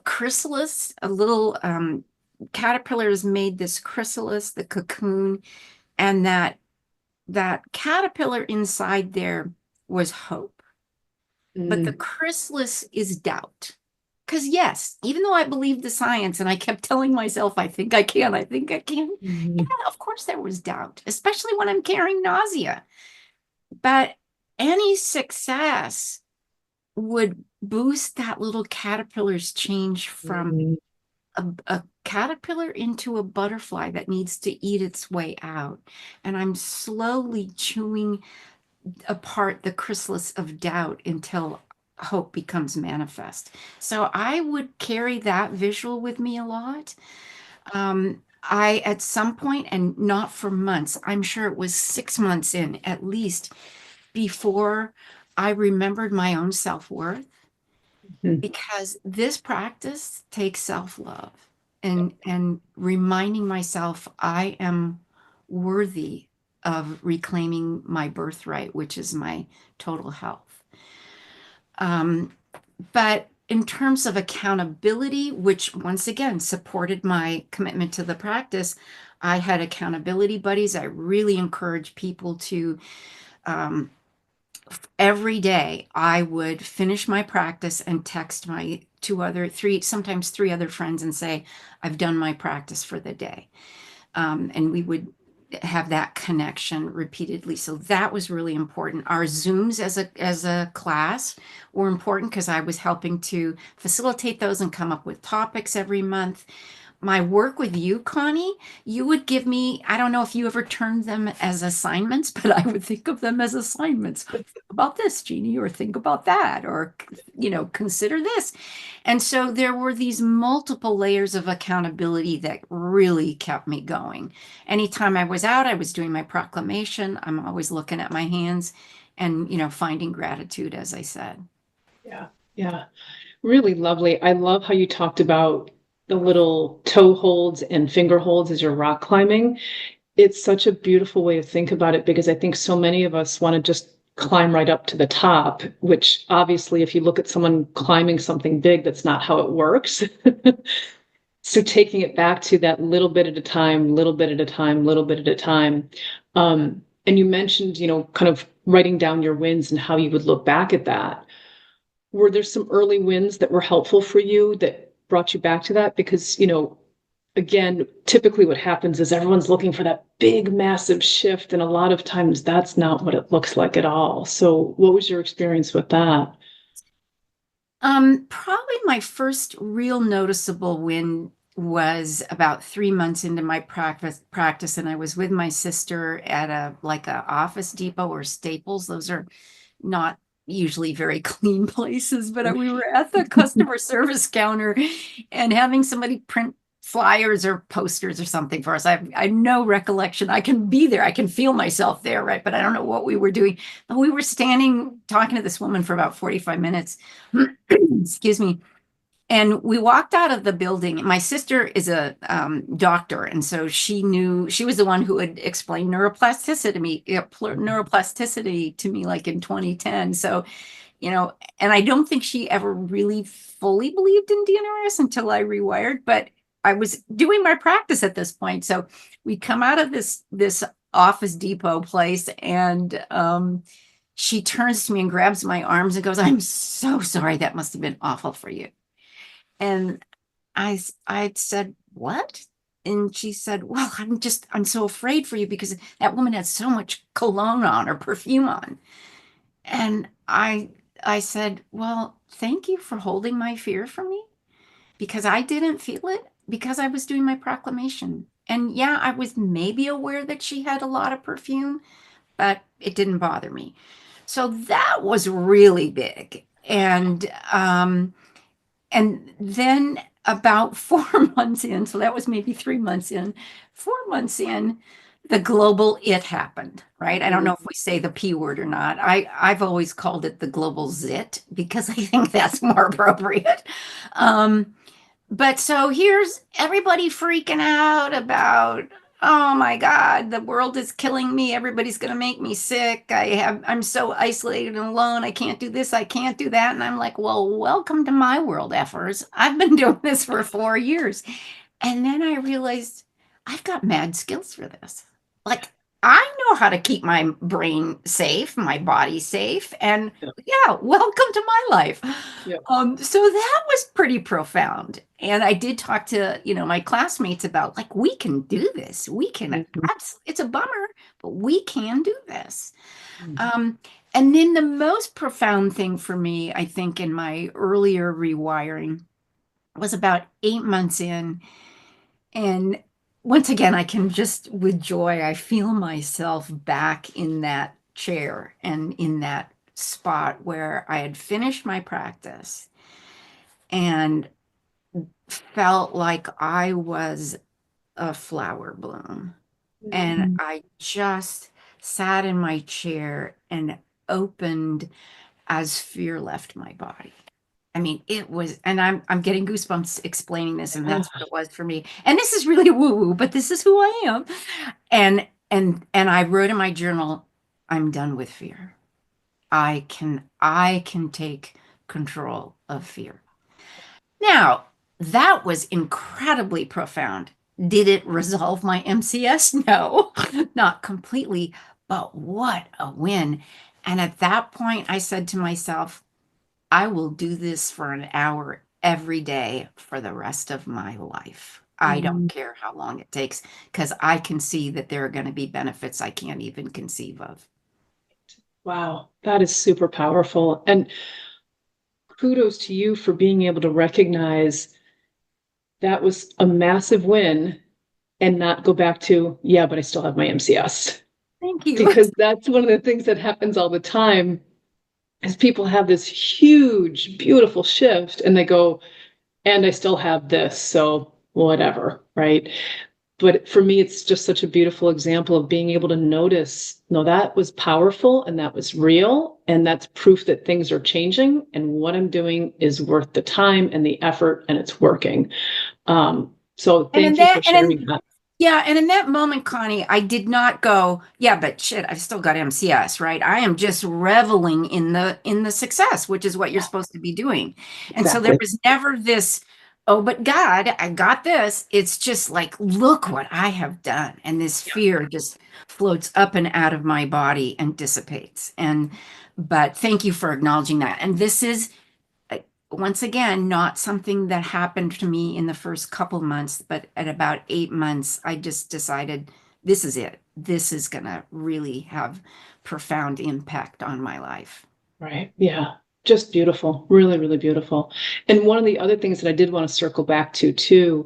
chrysalis. A little caterpillar has made this chrysalis, the cocoon, and that caterpillar inside there was hope. But the chrysalis is doubt. Because yes, even though I believed the science and I kept telling myself, I think I can, yeah, of course there was doubt, especially when I'm carrying nausea. But any success would boost that little caterpillar's change from Mhm. a caterpillar into a butterfly that needs to eat its way out. And I'm slowly chewing apart the chrysalis of doubt until hope becomes manifest. So I would carry that visual with me a lot. I, at some point, and not for months, I'm sure it was 6 months in at least, before I remembered my own self-worth, Mhm. because this practice takes self-love and reminding myself I am worthy of reclaiming my birthright, which is my total health. Um, but in terms of accountability, which once again supported my commitment to the practice, I had accountability buddies. I really encourage people to um, every day I would finish my practice and text my sometimes three other friends and say, I've done my practice for the day. And we would have that connection repeatedly. So that was really important. Our Zooms as a class were important because I was helping to facilitate those and come up with topics every month. My work with you, Connie, you would give me, I don't know if you ever turned them as assignments, but I would think of them as assignments. Think about this, Jeannie, or think about that, or, consider this. And so there were these multiple layers of accountability that really kept me going. Anytime I was out, I was doing my proclamation. I'm always looking at my hands and, finding gratitude, as I said. Yeah, yeah, really lovely. I love how you talked about the little toe holds and finger holds as you're rock climbing. It's such a beautiful way to think about it because I think so many of us want to just climb right up to the top, which obviously, if you look at someone climbing something big, that's not how it works. So taking it back to that little bit at a time, little bit at a time, little bit at a time. And you mentioned, kind of writing down your wins and how you would look back at that. Were there some early wins that were helpful for you that brought you back to that? Because, again, typically what happens is everyone's looking for that big, massive shift. And a lot of times that's not what it looks like at all. So what was your experience with that? Probably my first real noticeable win was about 3 months into my practice, and I was with my sister at a Office Depot or Staples. Those are not usually very clean places, but we were at the customer service counter and having somebody print flyers or posters or something for us. I have no recollection. I can be there. I can feel myself there, right? But I don't know what we were doing. But we were standing talking to this woman for about 45 minutes. Excuse me. And we walked out of the building. My sister is a doctor, and so she was the one who had explained neuroplasticity to me, like in 2010. So, and I don't think she ever really fully believed in DNRS until I rewired, but I was doing my practice at this point. So we come out of this Office Depot place, and she turns to me and grabs my arms and goes, "I'm so sorry. That must have been awful for you." And I said, "What?" And she said, "Well, I'm so afraid for you because that woman had so much cologne on or perfume on." And I said, "Well, thank you for holding my fear for me because I didn't feel it because I was doing my proclamation." And yeah, I was maybe aware that she had a lot of perfume, but it didn't bother me. So that was really big. And then about 4 months in, so that was maybe 3 months in, 4 months in, the global it happened, right? I don't know if we say the P word or not. I've always called it the global zit because I think that's more appropriate. Um, but so here's everybody freaking out about, oh my God, the world is killing me. Everybody's going to make me sick. I'm so isolated and alone. I can't do this. I can't do that. And I'm like, well, welcome to my world, effers. I've been doing this for 4 years. And then I realized I've got mad skills for this. Like, I know how to keep my brain safe, my body safe, and Yeah. yeah, welcome to my life. Yeah. So that was pretty profound. And I did talk to, my classmates about like, we can do this. We can, Mhm. it's a bummer, but we can do this. Mhm. Um, and then the most profound thing for me, I think, in my earlier rewiring was about 8 months in. And once again, I can just, with joy, I feel myself back in that chair and in that spot where I had finished my practice and felt like I was a flower bloom. And Mhm. I just sat in my chair and opened as fear left my body. I mean, it was, and I'm getting goosebumps explaining this, and Yeah. that's what it was for me. And this is really woo-woo, but this is who I am. And I wrote in my journal, I'm done with fear. I can take control of fear. Now, that was incredibly profound. Did it resolve my MCS? No, not completely, but what a win. And at that point, I said to myself, I will do this for an hour every day for the rest of my life. I don't Mhm. care how long it takes because I can see that there are going to be benefits I can't even conceive of. Wow, that is super powerful. And kudos to you for being able to recognize that was a massive win and not go back to, yeah, but I still have my MCS. Thank you. Because that's one of the things that happens all the time is people have this huge, beautiful shift and they go, and I still have this, so whatever, right? But for me, it's just such a beautiful example of being able to notice, no, that was powerful and that was real. And that's proof that things are changing. And what I'm doing is worth the time and the effort and it's working. So And in thank you for that, and in sharing that. Yeah, and in that moment, Connie, I did not go, yeah, but shit, I've still got MCS, right? I am just reveling in the success, which is what you're Yeah, supposed to be doing. And so there exactly. was never this, oh, but God, I got this. It's just like, look what I have done. And this Yeah. fear just floats up and out of my body and dissipates. But thank you for acknowledging that. And this is once again, not something that happened to me in the first couple months, but at about 8 months, I just decided this is it. This is going to really have profound impact on my life. Right. Yeah. Just beautiful. Really, really beautiful. And one of the other things that I did want to circle back to too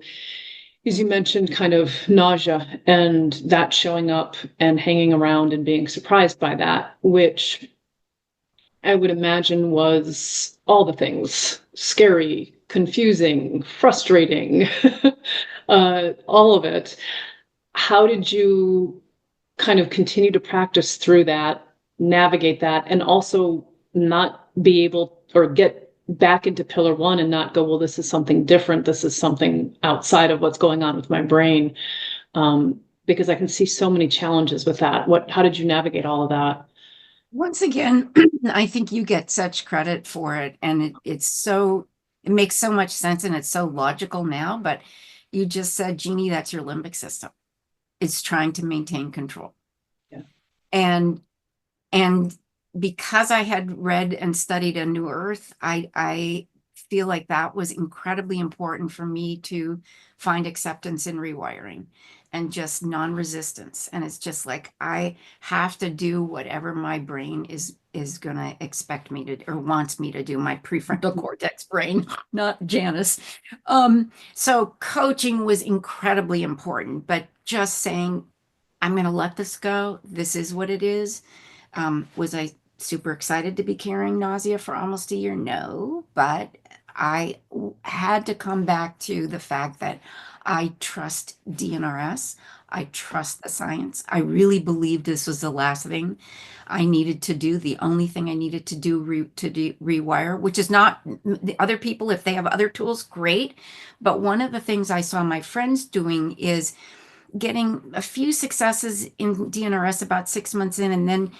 is you mentioned kind of nausea and that showing up and hanging around and being surprised by that, which I would imagine was all the things scary, confusing, frustrating, all of it. How did you kind of continue to practice through that, navigate that, and also not be able or get back into pillar one and not go, well, this is something different. This is something outside of what's going on with my brain. Because I can see so many challenges with that. How did you navigate all of that? Once again, I think you get such credit for it. And it makes so much sense and it's so logical now. But you just said, Jeannie, that's your limbic system. It's trying to maintain control. Yeah. And And because I had read and studied A New Earth, I feel like that was incredibly important for me to find acceptance in rewiring and just non-resistance. And it's just like I have to do whatever my brain is gonna expect me to or wants me to do, my prefrontal cortex brain, not Janice. So coaching was incredibly important, but just saying, I'm gonna let this go. This is what it is. Was I super excited to be carrying nausea for almost a year? No, but had to come back to the fact that I trust DNRS. I trust the science. I really believed this was the last thing I needed to do. The only thing I needed to do rewire, which is not the other people, if they have other tools, great. But one of the things I saw my friends doing is getting a few successes in DNRS about 6 months in, and then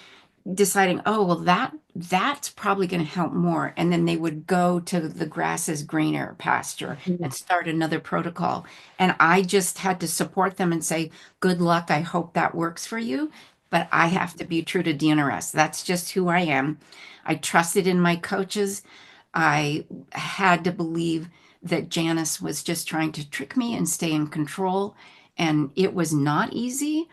deciding, oh, well, that's probably going to help more. And then they would go to the grass is greener pasture Mhm. and start another protocol. And I just had to support them and say, good luck. I hope that works for you. But I have to be true to DNRS. That's just who I am. I trusted in my coaches. I had to believe that Janice was just trying to trick me and stay in control. And it was not easy,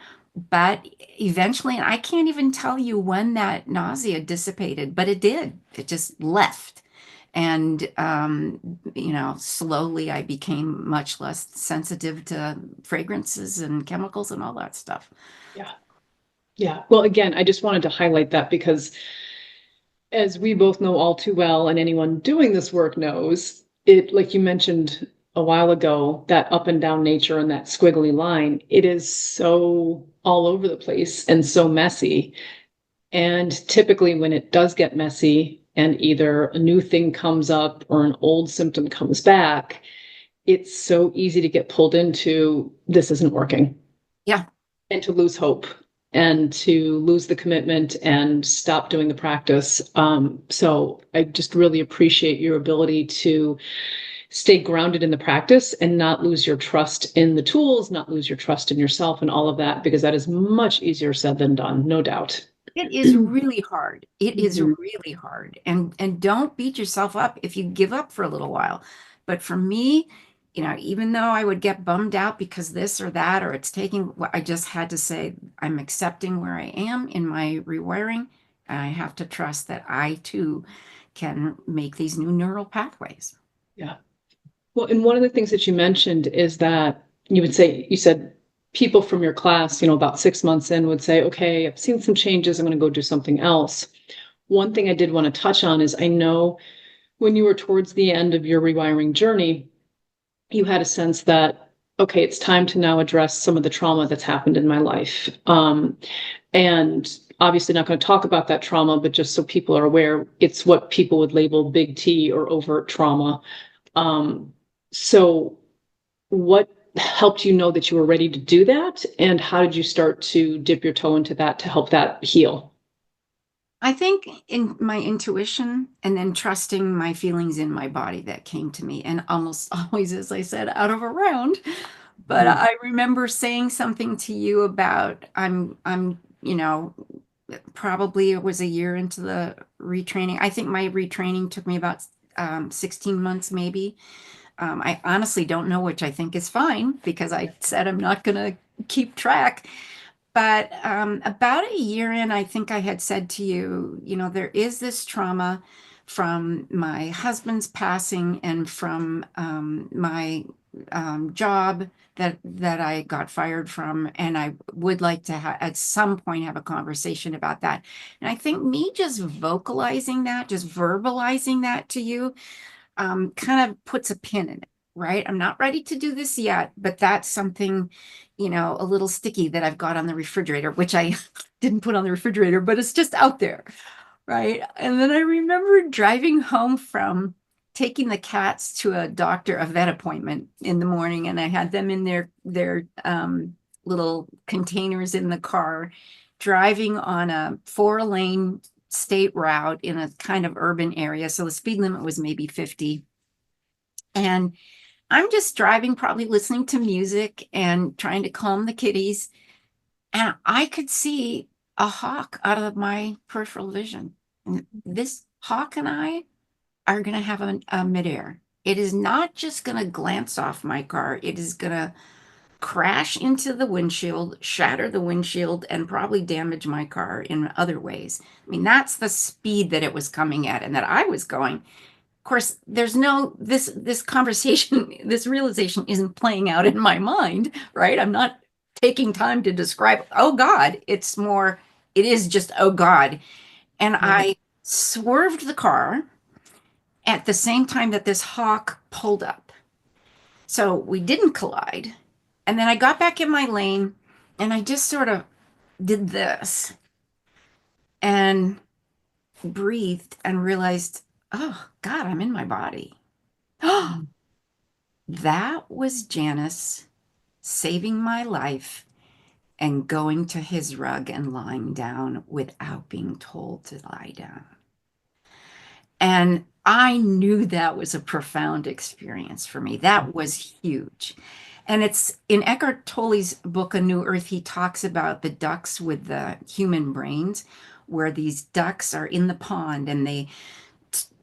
but eventually, and I can't even tell you when that nausea dissipated, but it did. It just left. And, slowly I became much less sensitive to fragrances and chemicals and all that stuff. Yeah. Yeah. Well, again, I just wanted to highlight that because as we both know all too well, and anyone doing this work knows, it, like you mentioned a while ago, that up and down nature and that squiggly line, it is so all over the place and so messy. And typically, when it does get messy and either a new thing comes up or an old symptom comes back, it's so easy to get pulled into this isn't working Yeah. and to lose hope and to lose the commitment and stop doing the practice. So I just really appreciate your ability to stay grounded in the practice and not lose your trust in the tools, not lose your trust in yourself and all of that, because that is much easier said than done, no doubt. It is really hard. It is Mhm. really hard. And don't beat yourself up if you give up for a little while. But for me, even though I would get bummed out because this or that, or it's taking, I just had to say, I'm accepting where I am in my rewiring. And I have to trust that I too can make these new neural pathways. Yeah. Well, and one of the things that you mentioned is that you said people from your class, about 6 months in would say, okay, I've seen some changes. I'm going to go do something else. One thing I did want to touch on is I know when you were towards the end of your rewiring journey, you had a sense that, okay, it's time to now address some of the trauma that's happened in my life. And obviously not going to talk about that trauma, but just so people are aware, it's what people would label big T or overt trauma. Um, so what helped you know that you were ready to do that? And how did you start to dip your toe into that to help that heal? I think in my intuition and then trusting my feelings in my body that came to me, and almost always, as I said, out of a round. But Mhm. I remember saying something to you about probably it was a year into the retraining. I think my retraining took me about 16 months, maybe. I honestly don't know, which I think is fine because I said I'm not going to keep track. But about a year in, I think I had said to you, there is this trauma from my husband's passing and from my job that I got fired from, and I would like to at some point have a conversation about that. And I think me just vocalizing that, just verbalizing that to you, kind of puts a pin in it, right? I'm not ready to do this yet, but that's something, a little sticky that I've got on the refrigerator, which I didn't put on the refrigerator, but it's just out there, right? And then I remember driving home from taking the cats to a vet appointment in the morning, and I had them in their little containers in the car, driving on a 4-lane state route in a kind of urban area. So the speed limit was maybe 50. And I'm just driving, probably listening to music and trying to calm the kitties. And I could see a hawk out of my peripheral vision. And this hawk and I are going to have a midair. It is not just going to glance off my car. It is going to crash into the windshield, shatter the windshield, and probably damage my car in other ways. I mean, that's the speed that it was coming at and that I was going. Of course, there's no this conversation, this realization isn't playing out in my mind, right? I'm not taking time to describe, oh God, it's more, it is just, oh God. And Right. I swerved the car at the same time that this hawk pulled up. So we didn't collide. And then I got back in my lane and I just sort of did this and breathed and realized, oh God, I'm in my body. Mm. That was Janice saving my life and going to his rug and lying down without being told to lie down. And I knew that was a profound experience for me. That was huge. And it's in Eckhart Tolle's book, A New Earth, he talks about the ducks with the human brains, where these ducks are in the pond and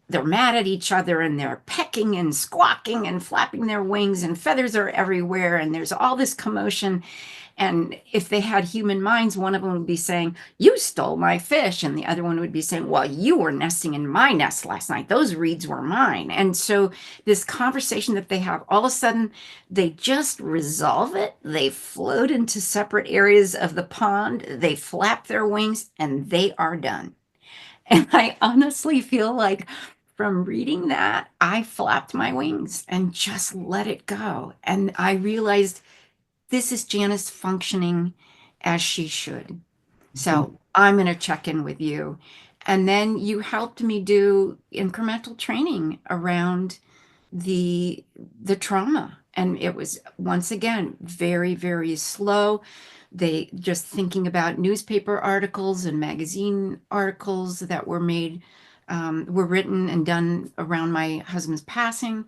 they're mad at each other and they're pecking and squawking and flapping their wings and feathers are everywhere and there's all this commotion. And if they had human minds, one of them would be saying, "You stole my fish." And the other one would be saying, "Well, you were nesting in my nest last night. Those reeds were mine." And so this conversation that they have, all of a sudden, they just resolve it. They float into separate areas of the pond. They flap their wings and they are done. And I honestly feel like from reading that, I flapped my wings and just let it go. And I realized this is Janice functioning as she should. So I'm going to check in with you. And then you helped me do incremental training around the trauma. And it was once again very, very slow. They just thinking about newspaper articles and magazine articles that were made, were written and done around my husband's passing.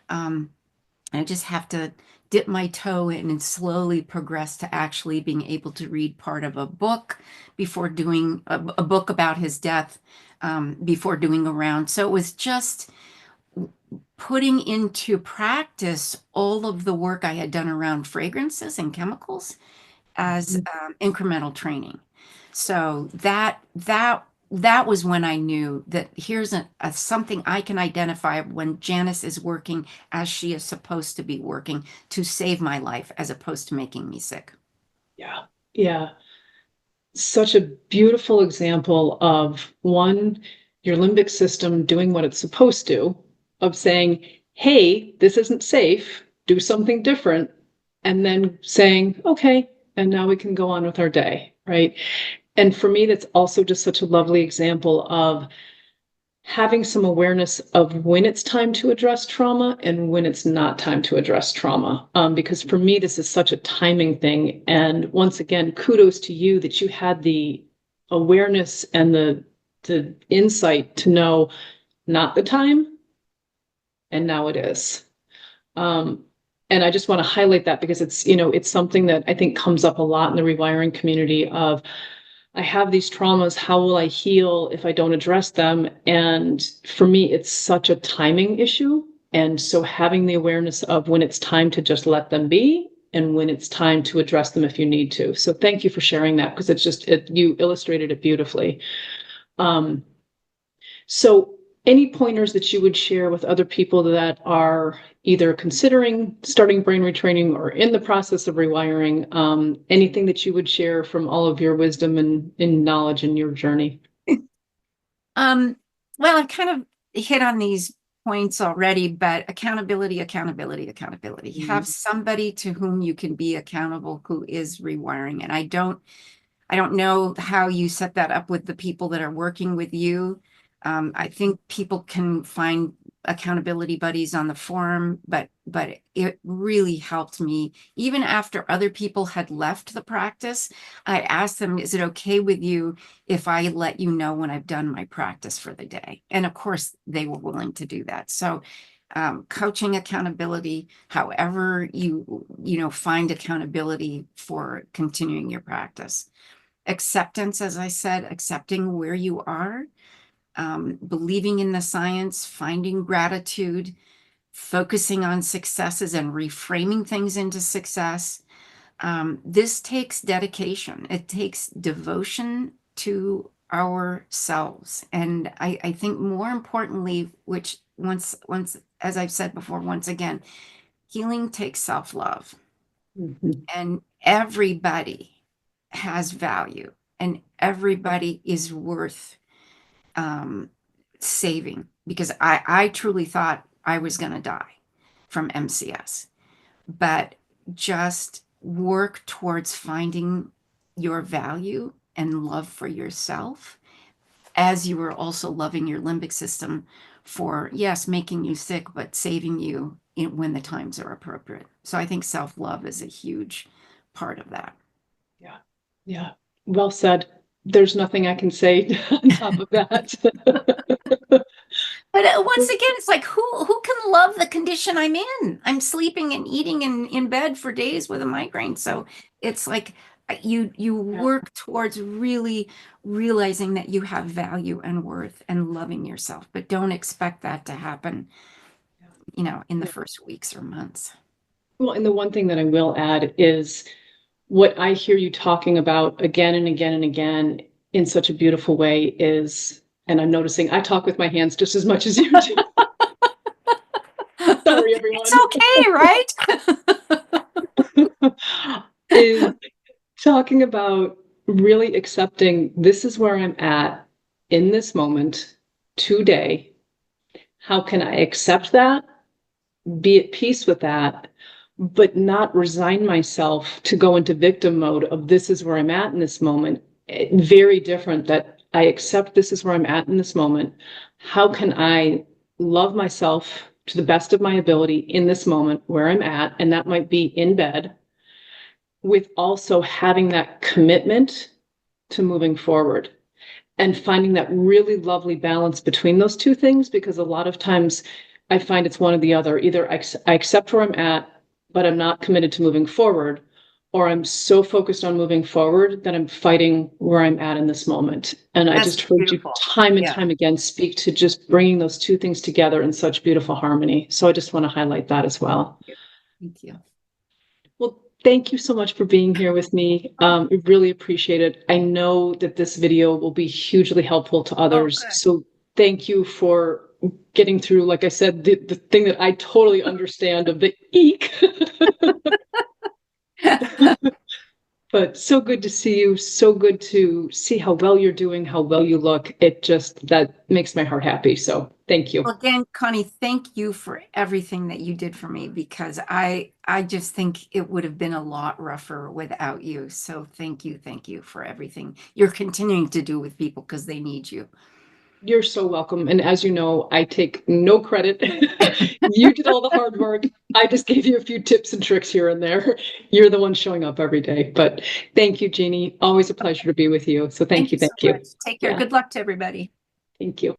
I just have to dip my toe in and slowly progress to actually being able to read part of a book before doing a book about his death, before doing a round. So it was just putting into practice all of the work I had done around fragrances and chemicals as incremental training. So that was when I knew that here's a something I can identify when Janice is working as she is supposed to be working to save my life as opposed to making me sick. Yeah. Yeah. Such a beautiful example of one, your limbic system doing what it's supposed to, of saying, hey, this isn't safe, do something different, and then saying, okay, and now we can go on with our day, right? And for me, that's also just such a lovely example of having some awareness of when it's time to address trauma and when it's not time to address trauma. Because for me, this is such a timing thing. And once again, kudos to you that you had the awareness and the insight to know not the time, and now it is. And I just want to highlight that because it's, it's something that I think comes up a lot in the rewiring community of, I have these traumas. How will I heal if I don't address them? And for me, it's such a timing issue. And so having the awareness of when it's time to just let them be and when it's time to address them if you need to. So thank you for sharing that because you illustrated it beautifully. So any pointers that you would share with other people that are either considering starting brain retraining or in the process of rewiring, anything that you would share from all of your wisdom and knowledge in your journey? Well, I've kind of hit on these points already, but accountability, accountability, accountability. Have somebody to whom you can be accountable who is rewiring. And I don't know how you set that up with the people that are working with you. I think people can find accountability buddies on the forum, but it really helped me. Even after other people had left the practice, I asked them, "Is it okay with you if I let you know when I've done my practice for the day?" And of course, they were willing to do that. So coaching accountability, however you find accountability for continuing your practice. Acceptance, as I said, accepting where you are, believing in the science, finding gratitude, focusing on successes and reframing things into success. This takes dedication. It takes devotion to ourselves. And I think more importantly, which once, as I've said before, once again, healing takes self-love. And everybody has value and everybody is worth saving because I truly thought I was going to die from MCS, but just work towards finding your value and love for yourself as you are also loving your limbic system for, yes, making you sick, but saving you when the times are appropriate. So I think self-love is a huge part of that. Yeah. Well said. There's nothing I can say on top of that. But once again, it's like who can love the condition I'm in? I'm sleeping and eating in bed for days with a migraine. So it's like you work towards really realizing that you have value and worth and loving yourself, but don't expect that to happen, in the first weeks or months. Well, and the one thing that I will add is what I hear you talking about again and again and again in such a beautiful way is, and I'm noticing I talk with my hands just as much as you do. Sorry, everyone. It's okay, right? Is talking about really accepting this is where I'm at in this moment today. How can I accept that? Be at peace with that, but not resign myself to go into victim mode of this is where I'm at in this moment. Very different that I accept this is where I'm at in this moment. How can I love myself to the best of my ability in this moment where I'm at? And that might be in bed, with also having that commitment to moving forward and finding that really lovely balance between those two things, because a lot of times I find it's one or the other. Either I accept where I'm at, but I'm not committed to moving forward, or I'm so focused on moving forward that I'm fighting where I'm at in this moment. And I just heard you time and time again speak to just bringing those two things together in such beautiful harmony. So I just want to highlight that as well. Thank you. Well, thank you so much for being here with me. We really appreciate it. I know that this video will be hugely helpful to others. So thank you for getting through, like I said, the thing that I totally understand of the eek. But so good to see you. So good to see how well you're doing, how well you look. That makes my heart happy. So thank you. Well, again, Connie, thank you for everything that you did for me, because I just think it would have been a lot rougher without you. So thank you for everything you're continuing to do with people because they need you. You're so welcome. And as you know, I take no credit. You did all the hard work. I just gave you a few tips and tricks here and there. You're the one showing up every day. But thank you, Jeannie. Always a pleasure to be with you. So thank you. So much. Take care. Good luck to everybody. Thank you.